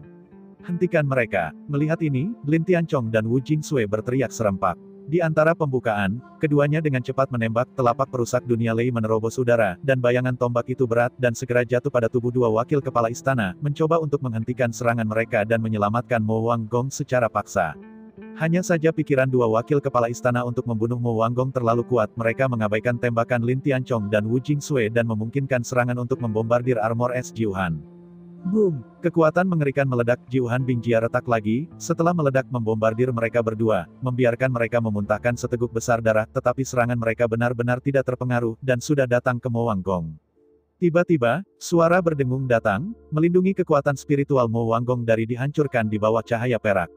Hentikan mereka. Melihat ini, Lin Tianchong dan Wu Jingsui berteriak serempak. Di antara pembukaan, keduanya dengan cepat menembak, telapak perusak dunia Lei menerobos udara, dan bayangan tombak itu berat dan segera jatuh pada tubuh dua wakil kepala istana, mencoba untuk menghentikan serangan mereka dan menyelamatkan Mo Wanggong secara paksa. Hanya saja pikiran dua wakil kepala istana untuk membunuh Mo Wanggong terlalu kuat, mereka mengabaikan tembakan Lin Tianchong dan Wu Jingsui dan memungkinkan serangan untuk membombardir armor es Jiuhan. Boom! Kekuatan mengerikan meledak, Jiuhan Bingjia retak lagi, setelah meledak membombardir mereka berdua, membiarkan mereka memuntahkan seteguk besar darah, tetapi serangan mereka benar-benar tidak terpengaruh, dan sudah datang ke Mo Wanggong. Tiba-tiba, suara berdengung datang, melindungi kekuatan spiritual Mo Wanggong dari dihancurkan di bawah cahaya perak.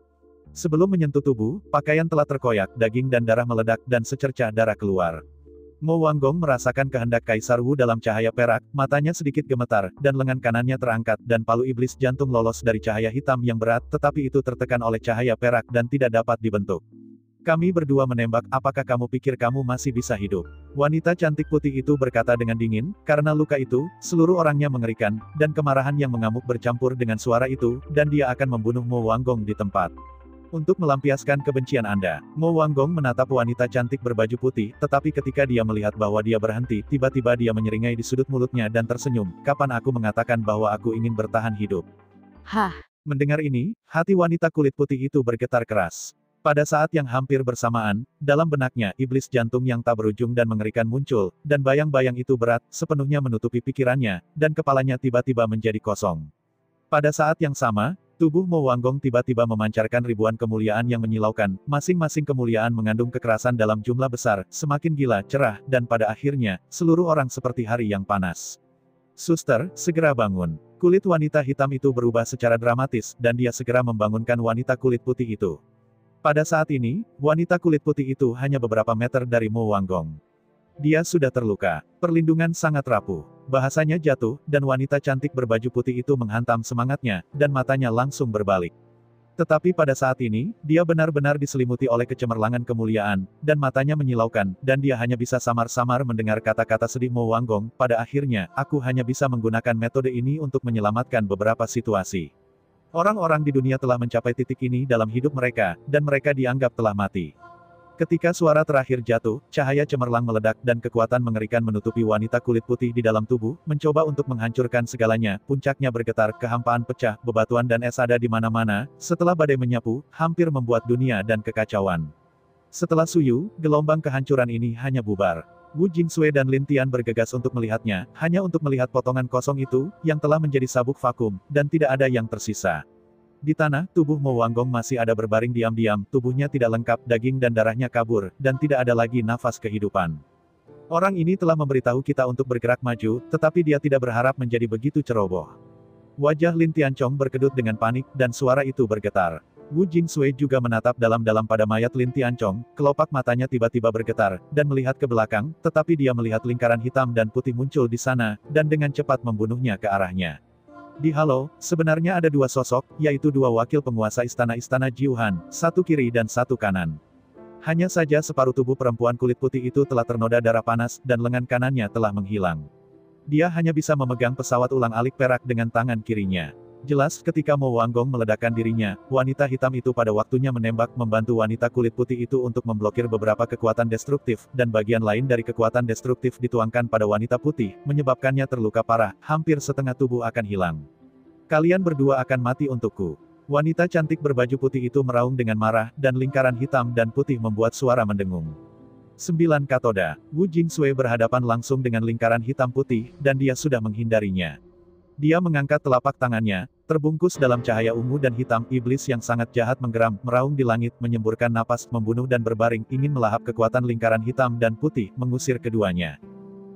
Sebelum menyentuh tubuh, pakaian telah terkoyak, daging dan darah meledak, dan secercah darah keluar. Mo Wanggong merasakan kehendak Kaisar Wu dalam cahaya perak, matanya sedikit gemetar, dan lengan kanannya terangkat, dan palu iblis jantung lolos dari cahaya hitam yang berat, tetapi itu tertekan oleh cahaya perak dan tidak dapat dibentuk. Kami berdua menembak, apakah kamu pikir kamu masih bisa hidup? Wanita cantik putih itu berkata dengan dingin, karena luka itu, seluruh orangnya mengerikan, dan kemarahan yang mengamuk bercampur dengan suara itu, dan dia akan membunuh Mo Wanggong di tempat. Untuk melampiaskan kebencian Anda, Mo Wanggong menatap wanita cantik berbaju putih, tetapi ketika dia melihat bahwa dia berhenti, tiba-tiba dia menyeringai di sudut mulutnya dan tersenyum, kapan aku mengatakan bahwa aku ingin bertahan hidup? Hah, Mendengar ini, hati wanita kulit putih itu bergetar keras. Pada saat yang hampir bersamaan, dalam benaknya iblis jantung yang tak berujung dan mengerikan muncul, dan bayang-bayang itu berat, sepenuhnya menutupi pikirannya, dan kepalanya tiba-tiba menjadi kosong. Pada saat yang sama, tubuh Mo Wanggong tiba-tiba memancarkan ribuan kemuliaan yang menyilaukan, masing-masing kemuliaan mengandung kekerasan dalam jumlah besar, semakin gila, cerah, dan pada akhirnya, seluruh orang seperti hari yang panas. Suster, segera bangun. Kulit wanita hitam itu berubah secara dramatis, dan dia segera membangunkan wanita kulit putih itu. Pada saat ini, wanita kulit putih itu hanya beberapa meter dari Mo Wanggong. Dia sudah terluka. Perlindungan sangat rapuh. Bahasanya jatuh, dan wanita cantik berbaju putih itu menghantam semangatnya, dan matanya langsung berbalik. Tetapi pada saat ini, dia benar-benar diselimuti oleh kecemerlangan kemuliaan, dan matanya menyilaukan, dan dia hanya bisa samar-samar mendengar kata-kata sedih Mo Wanggong. Pada akhirnya, aku hanya bisa menggunakan metode ini untuk menyelamatkan beberapa situasi. Orang-orang di dunia telah mencapai titik ini dalam hidup mereka, dan mereka dianggap telah mati. Ketika suara terakhir jatuh, cahaya cemerlang meledak dan kekuatan mengerikan menutupi wanita kulit putih di dalam tubuh, mencoba untuk menghancurkan segalanya, puncaknya bergetar, kehampaan pecah, bebatuan dan es ada di mana-mana, setelah badai menyapu, hampir membuat dunia dan kekacauan. Setelah suyu, gelombang kehancuran ini hanya bubar. Wu Jingsui dan Lin Tian bergegas untuk melihatnya, hanya untuk melihat potongan kosong itu, yang telah menjadi sabuk vakum, dan tidak ada yang tersisa. Di tanah, tubuh Mo Wanggong masih ada berbaring diam-diam, tubuhnya tidak lengkap, daging dan darahnya kabur, dan tidak ada lagi nafas kehidupan. Orang ini telah memberitahu kita untuk bergerak maju, tetapi dia tidak berharap menjadi begitu ceroboh. Wajah Lin Tianchong berkedut dengan panik, dan suara itu bergetar. Wu Jingsui juga menatap dalam-dalam pada mayat Lin Tianchong, kelopak matanya tiba-tiba bergetar, dan melihat ke belakang, tetapi dia melihat lingkaran hitam dan putih muncul di sana, dan dengan cepat membunuhnya ke arahnya. Di Halo, sebenarnya ada dua sosok, yaitu dua wakil penguasa istana-istana Jiuhan, satu kiri dan satu kanan. Hanya saja separuh tubuh perempuan kulit putih itu telah ternoda darah panas, dan lengan kanannya telah menghilang. Dia hanya bisa memegang pesawat ulang-alik perak dengan tangan kirinya. Jelas ketika Mo Wanggong meledakkan dirinya, wanita hitam itu pada waktunya menembak membantu wanita kulit putih itu untuk memblokir beberapa kekuatan destruktif, dan bagian lain dari kekuatan destruktif dituangkan pada wanita putih, menyebabkannya terluka parah, hampir setengah tubuh akan hilang. Kalian berdua akan mati untukku. Wanita cantik berbaju putih itu meraung dengan marah, dan lingkaran hitam dan putih membuat suara mendengung. 9 katoda, Wu Jingsui berhadapan langsung dengan lingkaran hitam putih, dan dia sudah menghindarinya. Dia mengangkat telapak tangannya, terbungkus dalam cahaya ungu dan hitam, iblis yang sangat jahat menggeram, meraung di langit, menyemburkan napas, membunuh dan berbaring, ingin melahap kekuatan lingkaran hitam dan putih, mengusir keduanya.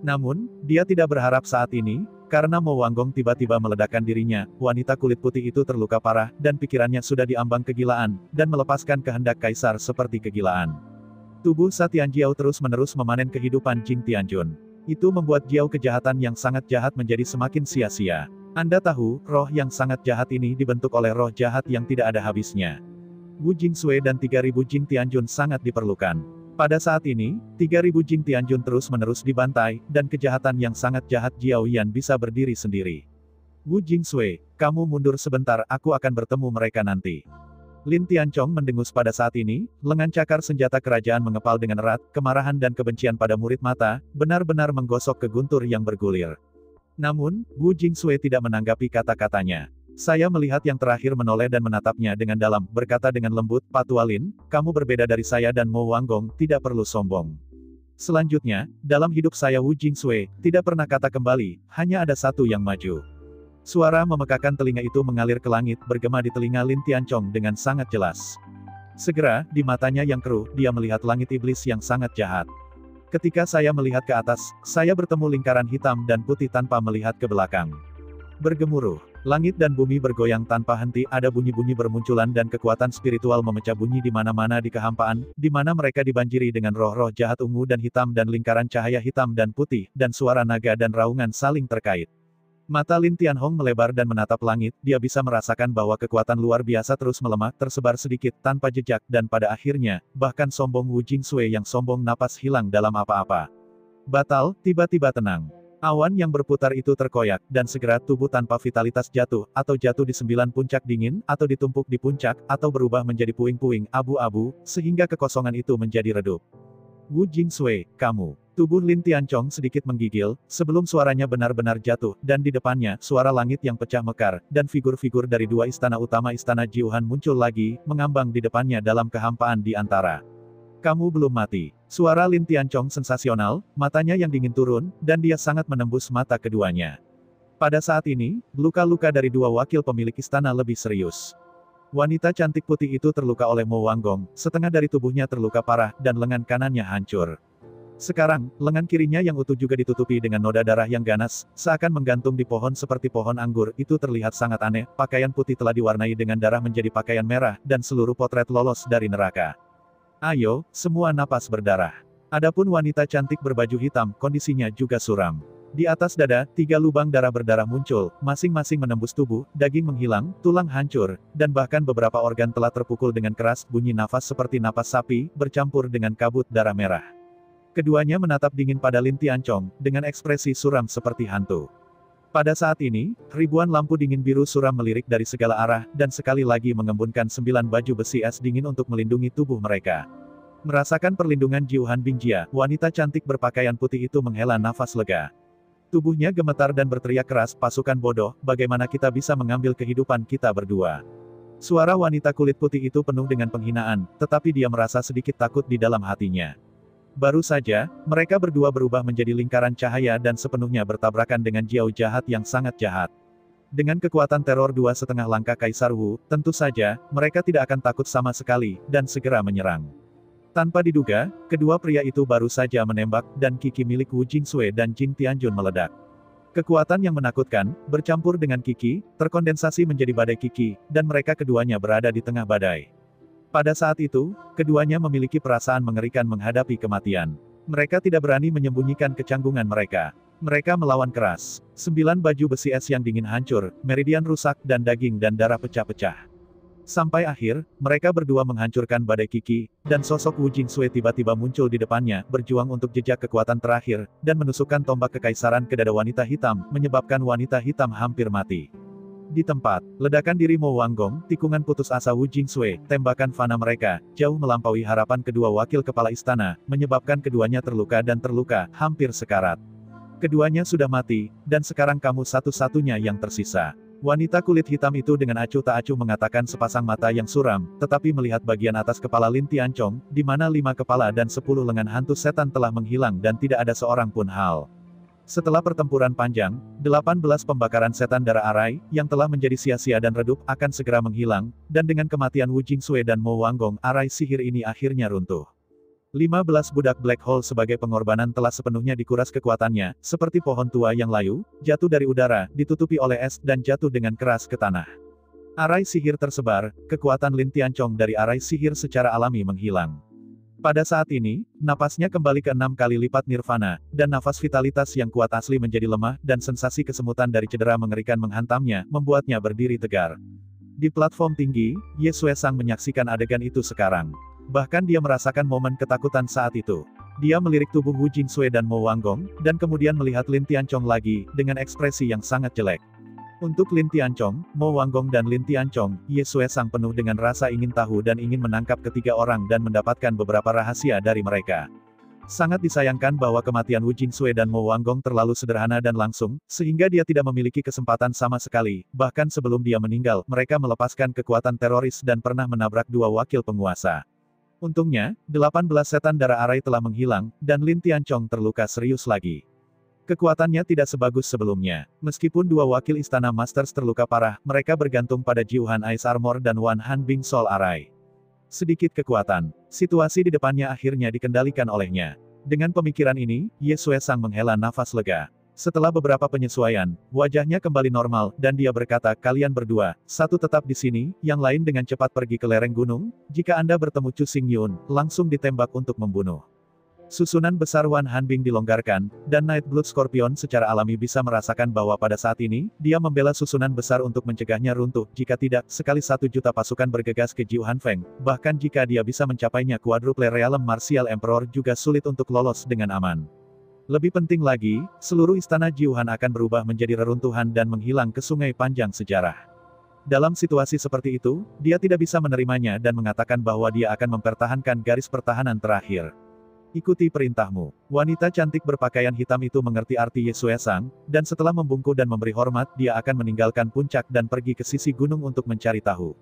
Namun, dia tidak berharap saat ini, karena Mo Wanggong tiba-tiba meledakkan dirinya, wanita kulit putih itu terluka parah, dan pikirannya sudah diambang kegilaan, dan melepaskan kehendak kaisar seperti kegilaan. Tubuh Sa Tianjiao terus-menerus memanen kehidupan Jing Tianjun. Itu membuat Jiao kejahatan yang sangat jahat menjadi semakin sia-sia. Anda tahu, roh yang sangat jahat ini dibentuk oleh roh jahat yang tidak ada habisnya. Wu Jingsui dan 3000 Jing Tianjun sangat diperlukan. Pada saat ini, 3000 Jing Tianjun terus-menerus dibantai, dan kejahatan yang sangat jahat Jiao Yan bisa berdiri sendiri. Wu Jingsui, kamu mundur sebentar, aku akan bertemu mereka nanti. Lin Tianchong mendengus pada saat ini, lengan cakar senjata kerajaan mengepal dengan erat, kemarahan dan kebencian pada murid mata, benar-benar menggosok ke guntur yang bergulir. Namun, Wu Jingsui tidak menanggapi kata-katanya. Saya melihat yang terakhir menoleh dan menatapnya dengan dalam, berkata dengan lembut, Patua Lin, kamu berbeda dari saya dan Mo Wanggong, tidak perlu sombong. Selanjutnya, dalam hidup saya Wu Jingsui, tidak pernah kata kembali, hanya ada satu yang maju. Suara memekakan telinga itu mengalir ke langit, bergema di telinga Lin Tianchong dengan sangat jelas. Segera, di matanya yang keruh, dia melihat langit iblis yang sangat jahat. Ketika saya melihat ke atas, saya bertemu lingkaran hitam dan putih tanpa melihat ke belakang. Bergemuruh, langit dan bumi bergoyang tanpa henti, ada bunyi-bunyi bermunculan dan kekuatan spiritual memecah bunyi di mana-mana di kehampaan, di mana mereka dibanjiri dengan roh-roh jahat ungu dan hitam dan lingkaran cahaya hitam dan putih, dan suara naga dan raungan saling terkait. Mata Lin Tianhong melebar dan menatap langit, dia bisa merasakan bahwa kekuatan luar biasa terus melemah, tersebar sedikit, tanpa jejak, dan pada akhirnya, bahkan sombong Wu Jingsui yang sombong napas hilang dalam apa-apa. Batal, tiba-tiba tenang. Awan yang berputar itu terkoyak, dan segera tubuh tanpa vitalitas jatuh, atau jatuh di 9 puncak dingin, atau ditumpuk di puncak, atau berubah menjadi puing-puing, abu-abu, sehingga kekosongan itu menjadi redup. Wu Jingsui, kamu. Tubuh Lin Tianchong sedikit menggigil, sebelum suaranya benar-benar jatuh, dan di depannya, suara langit yang pecah mekar, dan figur-figur dari dua istana utama istana Jiuhan muncul lagi, mengambang di depannya dalam kehampaan di antara. Kamu belum mati. Suara Lin Tianchong sensasional, matanya yang dingin turun, dan dia sangat menembus mata keduanya. Pada saat ini, luka-luka dari dua wakil pemilik istana lebih serius. Wanita cantik putih itu terluka oleh Mo Wanggong, setengah dari tubuhnya terluka parah, dan lengan kanannya hancur. Sekarang, lengan kirinya yang utuh juga ditutupi dengan noda darah yang ganas, seakan menggantung di pohon seperti pohon anggur, itu terlihat sangat aneh, pakaian putih telah diwarnai dengan darah menjadi pakaian merah, dan seluruh potret lolos dari neraka. Ayo, semua napas berdarah. Adapun wanita cantik berbaju hitam, kondisinya juga suram. Di atas dada, 3 lubang darah berdarah muncul, masing-masing menembus tubuh, daging menghilang, tulang hancur, dan bahkan beberapa organ telah terpukul dengan keras, bunyi nafas seperti napas sapi, bercampur dengan kabut darah merah. Keduanya menatap dingin pada Lin Tianchong, dengan ekspresi suram seperti hantu. Pada saat ini, ribuan lampu dingin biru suram melirik dari segala arah, dan sekali lagi mengembunkan 9 baju besi es dingin untuk melindungi tubuh mereka. Merasakan perlindungan Jiuhan Bingjia, wanita cantik berpakaian putih itu menghela nafas lega. Tubuhnya gemetar dan berteriak keras, pasukan bodoh, bagaimana kita bisa mengambil kehidupan kita berdua? Suara wanita kulit putih itu penuh dengan penghinaan, tetapi dia merasa sedikit takut di dalam hatinya. Baru saja, mereka berdua berubah menjadi lingkaran cahaya dan sepenuhnya bertabrakan dengan Jiao jahat yang sangat jahat. Dengan kekuatan teror 2,5 langkah Kaisar Wu, tentu saja, mereka tidak akan takut sama sekali, dan segera menyerang. Tanpa diduga, kedua pria itu baru saja menembak, dan kiki milik Wu Jingsui dan Jing Tianjun meledak. Kekuatan yang menakutkan, bercampur dengan kiki, terkondensasi menjadi badai kiki, dan mereka keduanya berada di tengah badai. Pada saat itu, keduanya memiliki perasaan mengerikan menghadapi kematian. Mereka tidak berani menyembunyikan kecanggungan mereka. Mereka melawan keras. 9 baju besi es yang dingin hancur, meridian rusak, dan daging dan darah pecah-pecah. Sampai akhir, mereka berdua menghancurkan badai kiki, dan sosok Wu Jingsui tiba-tiba muncul di depannya, berjuang untuk jejak kekuatan terakhir, dan menusukkan tombak kekaisaran ke dada wanita hitam, menyebabkan wanita hitam hampir mati. Di tempat, ledakan diri Mo Wanggong, tikungan putus asa Wu Jingsui, tembakan fana mereka, jauh melampaui harapan kedua wakil kepala istana, menyebabkan keduanya terluka dan terluka, hampir sekarat. Keduanya sudah mati, dan sekarang kamu satu-satunya yang tersisa. Wanita kulit hitam itu dengan acuh tak acuh mengatakan sepasang mata yang suram, tetapi melihat bagian atas kepala Lin Tianchong, di mana 5 kepala dan 10 lengan hantu setan telah menghilang dan tidak ada seorang pun hal. Setelah pertempuran panjang, 18 pembakaran setan darah arai, yang telah menjadi sia-sia dan redup, akan segera menghilang, dan dengan kematian Wu Jingsui dan Mo Wanggong, arai sihir ini akhirnya runtuh. 15 budak Black Hole sebagai pengorbanan telah sepenuhnya dikuras kekuatannya, seperti pohon tua yang layu, jatuh dari udara, ditutupi oleh es, dan jatuh dengan keras ke tanah. Arai sihir tersebar, kekuatan Lin Tianchong dari arai sihir secara alami menghilang. Pada saat ini, napasnya kembali ke 6 kali lipat nirvana, dan nafas vitalitas yang kuat asli menjadi lemah, dan sensasi kesemutan dari cedera mengerikan menghantamnya, membuatnya berdiri tegar. Di platform tinggi, Ye Xuesang menyaksikan adegan itu sekarang. Bahkan dia merasakan momen ketakutan saat itu. Dia melirik tubuh Wu Jingsui dan Mo Wanggong, dan kemudian melihat Lin Tianchong lagi, dengan ekspresi yang sangat jelek. Untuk Lin Tianchong, Mo Wanggong dan Lin Tianchong, Ye Xuesang penuh dengan rasa ingin tahu dan ingin menangkap ketiga orang dan mendapatkan beberapa rahasia dari mereka. Sangat disayangkan bahwa kematian Wu Jingsui dan Mo Wanggong terlalu sederhana dan langsung, sehingga dia tidak memiliki kesempatan sama sekali, bahkan sebelum dia meninggal, mereka melepaskan kekuatan teroris dan pernah menabrak 2 wakil penguasa. Untungnya, 18 setan darah arai telah menghilang, dan Lin Tianchong terluka serius lagi. Kekuatannya tidak sebagus sebelumnya. Meskipun 2 wakil istana Masters terluka parah, mereka bergantung pada Jiuhan Ice Armor dan Wan Han Bing Soul Arai. Sedikit kekuatan. Situasi di depannya akhirnya dikendalikan olehnya. Dengan pemikiran ini, Ye Xuesang menghela nafas lega. Setelah beberapa penyesuaian, wajahnya kembali normal, dan dia berkata, kalian berdua, satu tetap di sini, yang lain dengan cepat pergi ke lereng gunung, jika Anda bertemu Chu Xingyun, langsung ditembak untuk membunuh. Susunan besar Wan Hanbing dilonggarkan, dan Nightblood Scorpion secara alami bisa merasakan bahwa pada saat ini, dia membela susunan besar untuk mencegahnya runtuh, jika tidak, sekali 1 juta pasukan bergegas ke Jiu Hanfeng, bahkan jika dia bisa mencapainya Quadruple Realm Martial Emperor juga sulit untuk lolos dengan aman. Lebih penting lagi, seluruh istana Jiu Han akan berubah menjadi reruntuhan dan menghilang ke sungai panjang sejarah. Dalam situasi seperti itu, dia tidak bisa menerimanya dan mengatakan bahwa dia akan mempertahankan garis pertahanan terakhir. Ikuti perintahmu. Wanita cantik berpakaian hitam itu mengerti arti Ye Suesang, dan setelah membungkuk dan memberi hormat, dia akan meninggalkan puncak dan pergi ke sisi gunung untuk mencari tahu.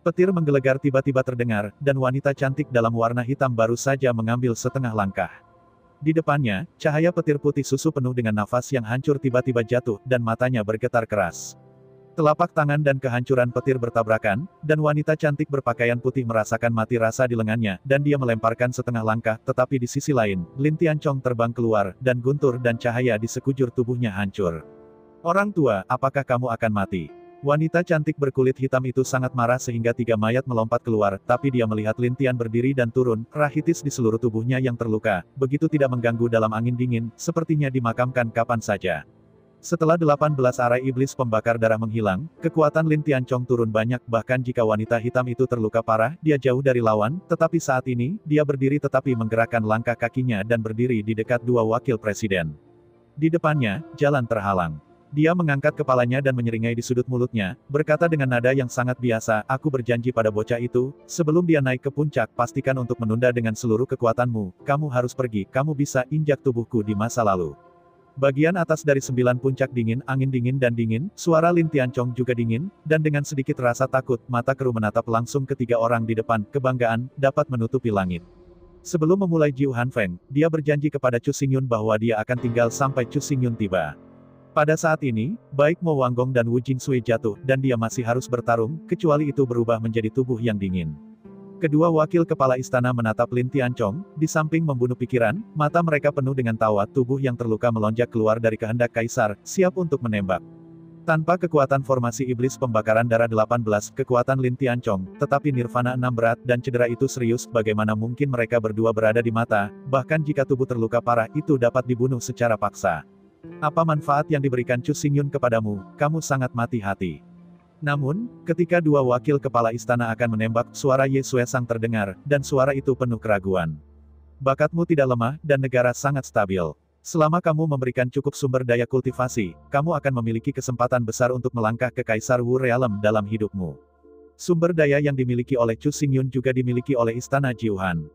Petir menggelegar tiba-tiba terdengar, dan wanita cantik dalam warna hitam baru saja mengambil setengah langkah. Di depannya, cahaya petir putih susu penuh dengan nafas yang hancur tiba-tiba jatuh, dan matanya bergetar keras. Telapak tangan dan kehancuran petir bertabrakan, dan wanita cantik berpakaian putih merasakan mati rasa di lengannya, dan dia melemparkan setengah langkah, tetapi di sisi lain, Lin Tianchong terbang keluar, dan guntur dan cahaya di sekujur tubuhnya hancur. Orang tua, apakah kamu akan mati? Wanita cantik berkulit hitam itu sangat marah sehingga 3 mayat melompat keluar, tapi dia melihat Lin Tian berdiri dan turun, rahitis di seluruh tubuhnya yang terluka, begitu tidak mengganggu dalam angin dingin, sepertinya dimakamkan kapan saja. Setelah 18 arai iblis pembakar darah menghilang, kekuatan Lin Tianchong turun banyak, bahkan jika wanita hitam itu terluka parah, dia jauh dari lawan, tetapi saat ini, dia berdiri tetapi menggerakkan langkah kakinya dan berdiri di dekat 2 wakil presiden. Di depannya, jalan terhalang. Dia mengangkat kepalanya dan menyeringai di sudut mulutnya, berkata dengan nada yang sangat biasa, aku berjanji pada bocah itu, sebelum dia naik ke puncak, pastikan untuk menunda dengan seluruh kekuatanmu, kamu harus pergi, kamu bisa injak tubuhku di masa lalu. Bagian atas dari 9 puncak dingin, angin dingin dan dingin, suara Lin Tianchong juga dingin, dan dengan sedikit rasa takut, mata keru menatap langsung ke 3 orang di depan, kebanggaan, dapat menutupi langit. Sebelum memulai Jiu Hanfeng, dia berjanji kepada Chu Xingyun bahwa dia akan tinggal sampai Chu Xingyun tiba. Pada saat ini, baik Mo Wanggong dan Wu Jingsui jatuh, dan dia masih harus bertarung, kecuali itu berubah menjadi tubuh yang dingin. Kedua wakil kepala istana menatap Lin Tianchong, di samping membunuh pikiran, mata mereka penuh dengan tawa, tubuh yang terluka melonjak keluar dari kehendak kaisar, siap untuk menembak. Tanpa kekuatan formasi iblis pembakaran darah 18, kekuatan Lin Tianchong, tetapi nirvana 6 berat dan cedera itu serius, bagaimana mungkin mereka berdua berada di mata, bahkan jika tubuh terluka parah itu dapat dibunuh secara paksa. Apa manfaat yang diberikan Chu Xingyun kepadamu, kamu sangat mati hati. Namun, ketika 2 wakil kepala istana akan menembak, suara Ye Suesang terdengar, dan suara itu penuh keraguan. Bakatmu tidak lemah, dan negara sangat stabil. Selama kamu memberikan cukup sumber daya kultivasi, kamu akan memiliki kesempatan besar untuk melangkah ke Kaisar Wu Realm dalam hidupmu. Sumber daya yang dimiliki oleh Chu Xingyun juga dimiliki oleh Istana Jiu Han.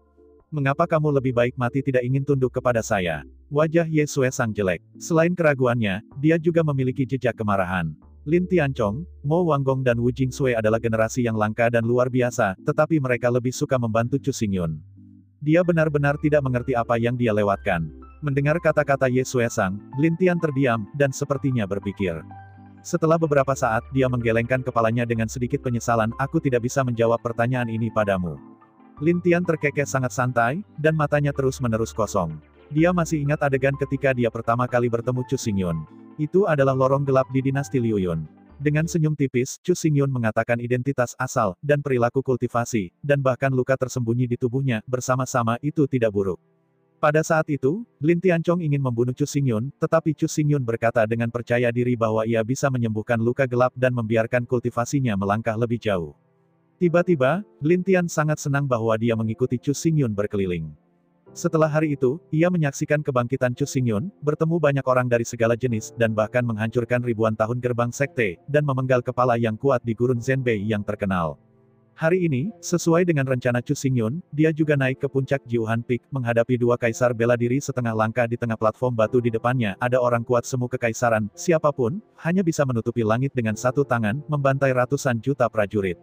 Mengapa kamu lebih baik mati tidak ingin tunduk kepada saya? Wajah Ye Suesang jelek. Selain keraguannya, dia juga memiliki jejak kemarahan. Lin Tianchong, Mo Wanggong dan Wu Jingsui adalah generasi yang langka dan luar biasa, tetapi mereka lebih suka membantu Chu Xingyun. Dia benar-benar tidak mengerti apa yang dia lewatkan. Mendengar kata-kata Ye Suesang, Lin Tian terdiam, dan sepertinya berpikir. Setelah beberapa saat, dia menggelengkan kepalanya dengan sedikit penyesalan, aku tidak bisa menjawab pertanyaan ini padamu. Lin Tian terkekeh sangat santai, dan matanya terus-menerus kosong. Dia masih ingat adegan ketika dia pertama kali bertemu Chu Xingyun. Itu adalah lorong gelap di dinasti Liu Yun. Dengan senyum tipis, Chu Xingyun mengatakan identitas asal, dan perilaku kultivasi, dan bahkan luka tersembunyi di tubuhnya, bersama-sama itu tidak buruk. Pada saat itu, Lin Tianchong ingin membunuh Chu Xingyun, tetapi Chu Xingyun berkata dengan percaya diri bahwa ia bisa menyembuhkan luka gelap dan membiarkan kultivasinya melangkah lebih jauh. Tiba-tiba, Lin Tian sangat senang bahwa dia mengikuti Chu Xingyun berkeliling. Setelah hari itu, ia menyaksikan kebangkitan Chu Xingyun, bertemu banyak orang dari segala jenis, dan bahkan menghancurkan ribuan tahun gerbang sekte, dan memenggal kepala yang kuat di gurun Zhenbei yang terkenal. Hari ini, sesuai dengan rencana Chu Xingyun, dia juga naik ke puncak Jiuhan Peak, menghadapi 2 kaisar bela diri setengah langkah di tengah platform batu di depannya, ada orang kuat semu kekaisaran, siapapun, hanya bisa menutupi langit dengan 1 tangan, membantai ratusan juta prajurit.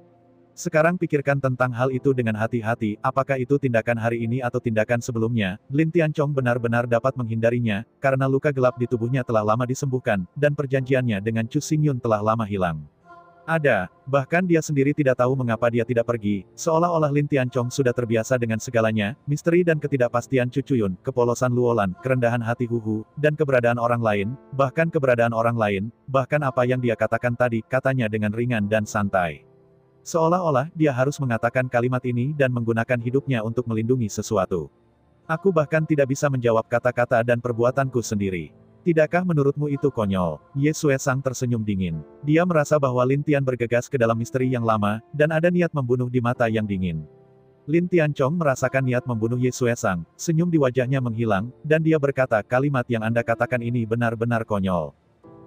Sekarang pikirkan tentang hal itu dengan hati-hati, apakah itu tindakan hari ini atau tindakan sebelumnya, Lin Tianchong benar-benar dapat menghindarinya, karena luka gelap di tubuhnya telah lama disembuhkan, dan perjanjiannya dengan Chu Xingyun telah lama hilang. Bahkan dia sendiri tidak tahu mengapa dia tidak pergi, seolah-olah Lin Tianchong sudah terbiasa dengan segalanya, misteri dan ketidakpastian Chu Cuyun, kepolosan Luolan, kerendahan hati Hu, dan keberadaan orang lain, bahkan apa yang dia katakan tadi, katanya dengan ringan dan santai. Seolah-olah dia harus mengatakan kalimat ini dan menggunakan hidupnya untuk melindungi sesuatu. Aku bahkan tidak bisa menjawab kata-kata dan perbuatanku sendiri. Tidakkah menurutmu itu konyol? Ye Suesang tersenyum dingin. Dia merasa bahwa Lin Tian bergegas ke dalam misteri yang lama, dan ada niat membunuh di mata yang dingin. Lin Tianchong merasakan niat membunuh Ye Suesang, senyum di wajahnya menghilang, dan dia berkata, kalimat yang Anda katakan ini benar-benar konyol.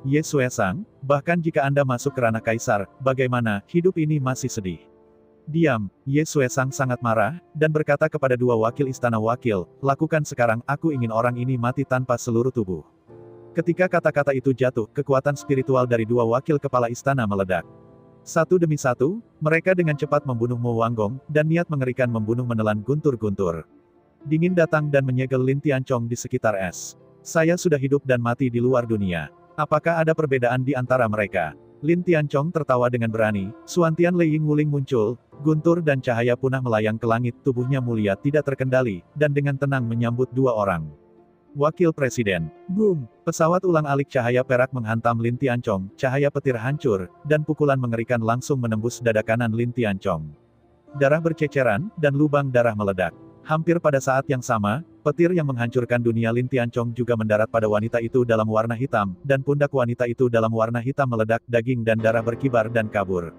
Ye Suesang, bahkan jika Anda masuk ke ranah kaisar, bagaimana, hidup ini masih sedih. Diam, Ye Suesang sangat marah, dan berkata kepada dua wakil istana wakil, lakukan sekarang, aku ingin orang ini mati tanpa seluruh tubuh. Ketika kata-kata itu jatuh, kekuatan spiritual dari dua wakil kepala istana meledak. Satu demi satu, mereka dengan cepat membunuh Mo Wanggong, dan niat mengerikan membunuh menelan guntur-guntur. Dingin datang dan menyegel Lin Tianchong di sekitar es. Saya sudah hidup dan mati di luar dunia. Apakah ada perbedaan di antara mereka? Lin Tianchong tertawa dengan berani, Suantian Lei Yingwuling muncul, guntur dan cahaya punah melayang ke langit, tubuhnya mulia tidak terkendali, dan dengan tenang menyambut dua orang. Wakil Presiden. Boom! Pesawat ulang-alik cahaya perak menghantam Lin Tianchong, cahaya petir hancur, dan pukulan mengerikan langsung menembus dada kanan Lin Tianchong. Darah berceceran, dan lubang darah meledak. Hampir pada saat yang sama, petir yang menghancurkan dunia Lin Tianchong juga mendarat pada wanita itu dalam warna hitam, dan pundak wanita itu dalam warna hitam meledak, daging dan darah berkibar dan kabur.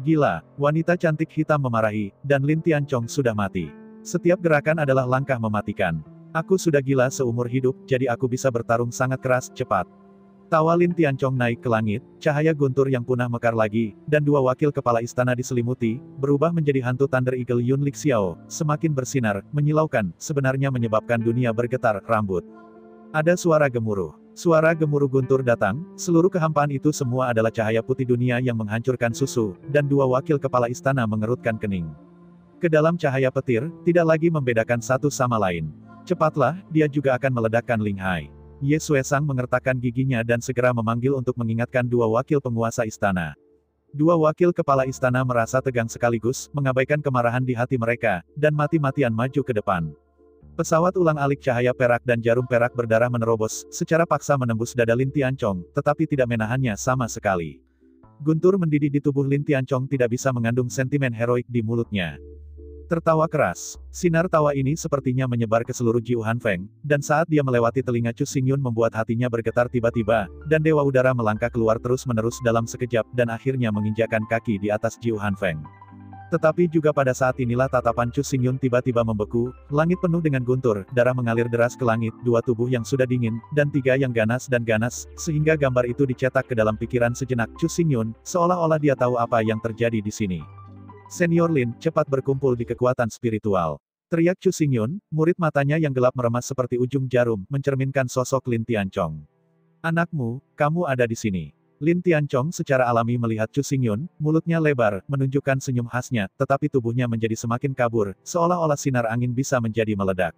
Gila, wanita cantik hitam memarahi, dan Lin Tianchong sudah mati. Setiap gerakan adalah langkah mematikan. Aku sudah gila seumur hidup, jadi aku bisa bertarung sangat keras, cepat. Tawa Lin Tianchong naik ke langit, cahaya guntur yang punah mekar lagi, dan dua wakil kepala istana diselimuti, berubah menjadi hantu Thunder Eagle Yun Lixiao, semakin bersinar, menyilaukan, sebenarnya menyebabkan dunia bergetar, rambut. Ada suara gemuruh. Suara gemuruh guntur datang, seluruh kehampaan itu semua adalah cahaya putih dunia yang menghancurkan susu, dan dua wakil kepala istana mengerutkan kening. Ke dalam cahaya petir, tidak lagi membedakan satu sama lain. Cepatlah, dia juga akan meledakkan Ling Hai. Ye Suesang mengertakkan giginya dan segera memanggil untuk mengingatkan dua wakil penguasa istana. Dua wakil kepala istana merasa tegang sekaligus, mengabaikan kemarahan di hati mereka, dan mati-matian maju ke depan. Pesawat ulang-alik cahaya perak dan jarum perak berdarah menerobos, secara paksa menembus dada Lin Tianchong, tetapi tidak menahannya sama sekali. Guntur mendidih di tubuh Lin Tianchong tidak bisa mengandung sentimen heroik di mulutnya. Tertawa keras. Sinar tawa ini sepertinya menyebar ke seluruh Jiu Hanfeng, dan saat dia melewati telinga Chu Xingyun membuat hatinya bergetar tiba-tiba, dan Dewa Udara melangkah keluar terus-menerus dalam sekejap dan akhirnya menginjakan kaki di atas Jiu Hanfeng. Tetapi juga pada saat inilah tatapan Chu Xingyun tiba-tiba membeku, langit penuh dengan guntur, darah mengalir deras ke langit, dua tubuh yang sudah dingin, dan tiga yang ganas dan ganas, sehingga gambar itu dicetak ke dalam pikiran sejenak Chu Xingyun, seolah-olah dia tahu apa yang terjadi di sini. Senior Lin, cepat berkumpul di kekuatan spiritual. Teriak Chu Xingyun, murid matanya yang gelap meremas seperti ujung jarum, mencerminkan sosok Lin Tianchong. Anakmu, kamu ada di sini. Lin Tianchong secara alami melihat Chu Xingyun, mulutnya lebar, menunjukkan senyum khasnya, tetapi tubuhnya menjadi semakin kabur, seolah-olah sinar angin bisa menjadi meledak.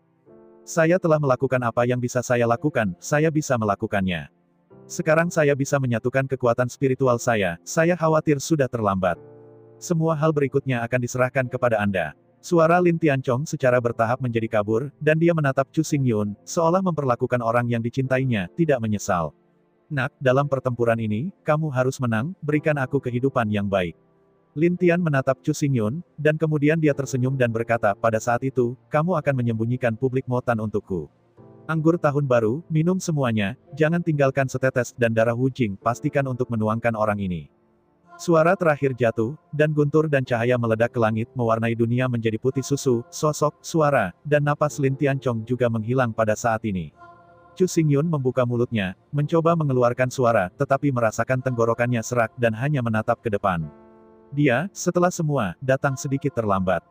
Saya telah melakukan apa yang bisa saya lakukan, saya bisa melakukannya. Sekarang saya bisa menyatukan kekuatan spiritual saya khawatir sudah terlambat. Semua hal berikutnya akan diserahkan kepada Anda. Suara Lin Tianchong secara bertahap menjadi kabur, dan dia menatap Chu Xingyun, seolah memperlakukan orang yang dicintainya, tidak menyesal. Nak, dalam pertempuran ini, kamu harus menang, berikan aku kehidupan yang baik. Lin Tian menatap Chu Xingyun, dan kemudian dia tersenyum dan berkata, pada saat itu, kamu akan menyembunyikan publik Motan untukku. Anggur tahun baru, minum semuanya, jangan tinggalkan setetes, dan darah Wu Jing, pastikan untuk menuangkan orang ini. Suara terakhir jatuh, dan guntur dan cahaya meledak ke langit, mewarnai dunia menjadi putih susu, sosok, suara, dan napas Lin Tianchong juga menghilang pada saat ini. Chu Xingyun membuka mulutnya, mencoba mengeluarkan suara, tetapi merasakan tenggorokannya serak dan hanya menatap ke depan. Dia, setelah semua, datang sedikit terlambat.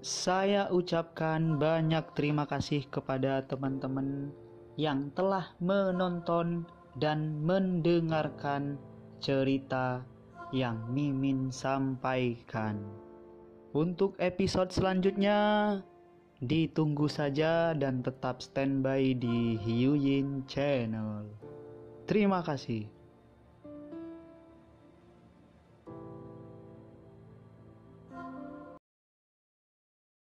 Saya ucapkan banyak terima kasih kepada teman-teman yang telah menonton dan mendengarkan cerita yang Mimin sampaikan. Untuk episode selanjutnya, ditunggu saja dan tetap standby di Hiu Yin Channel. Terima kasih.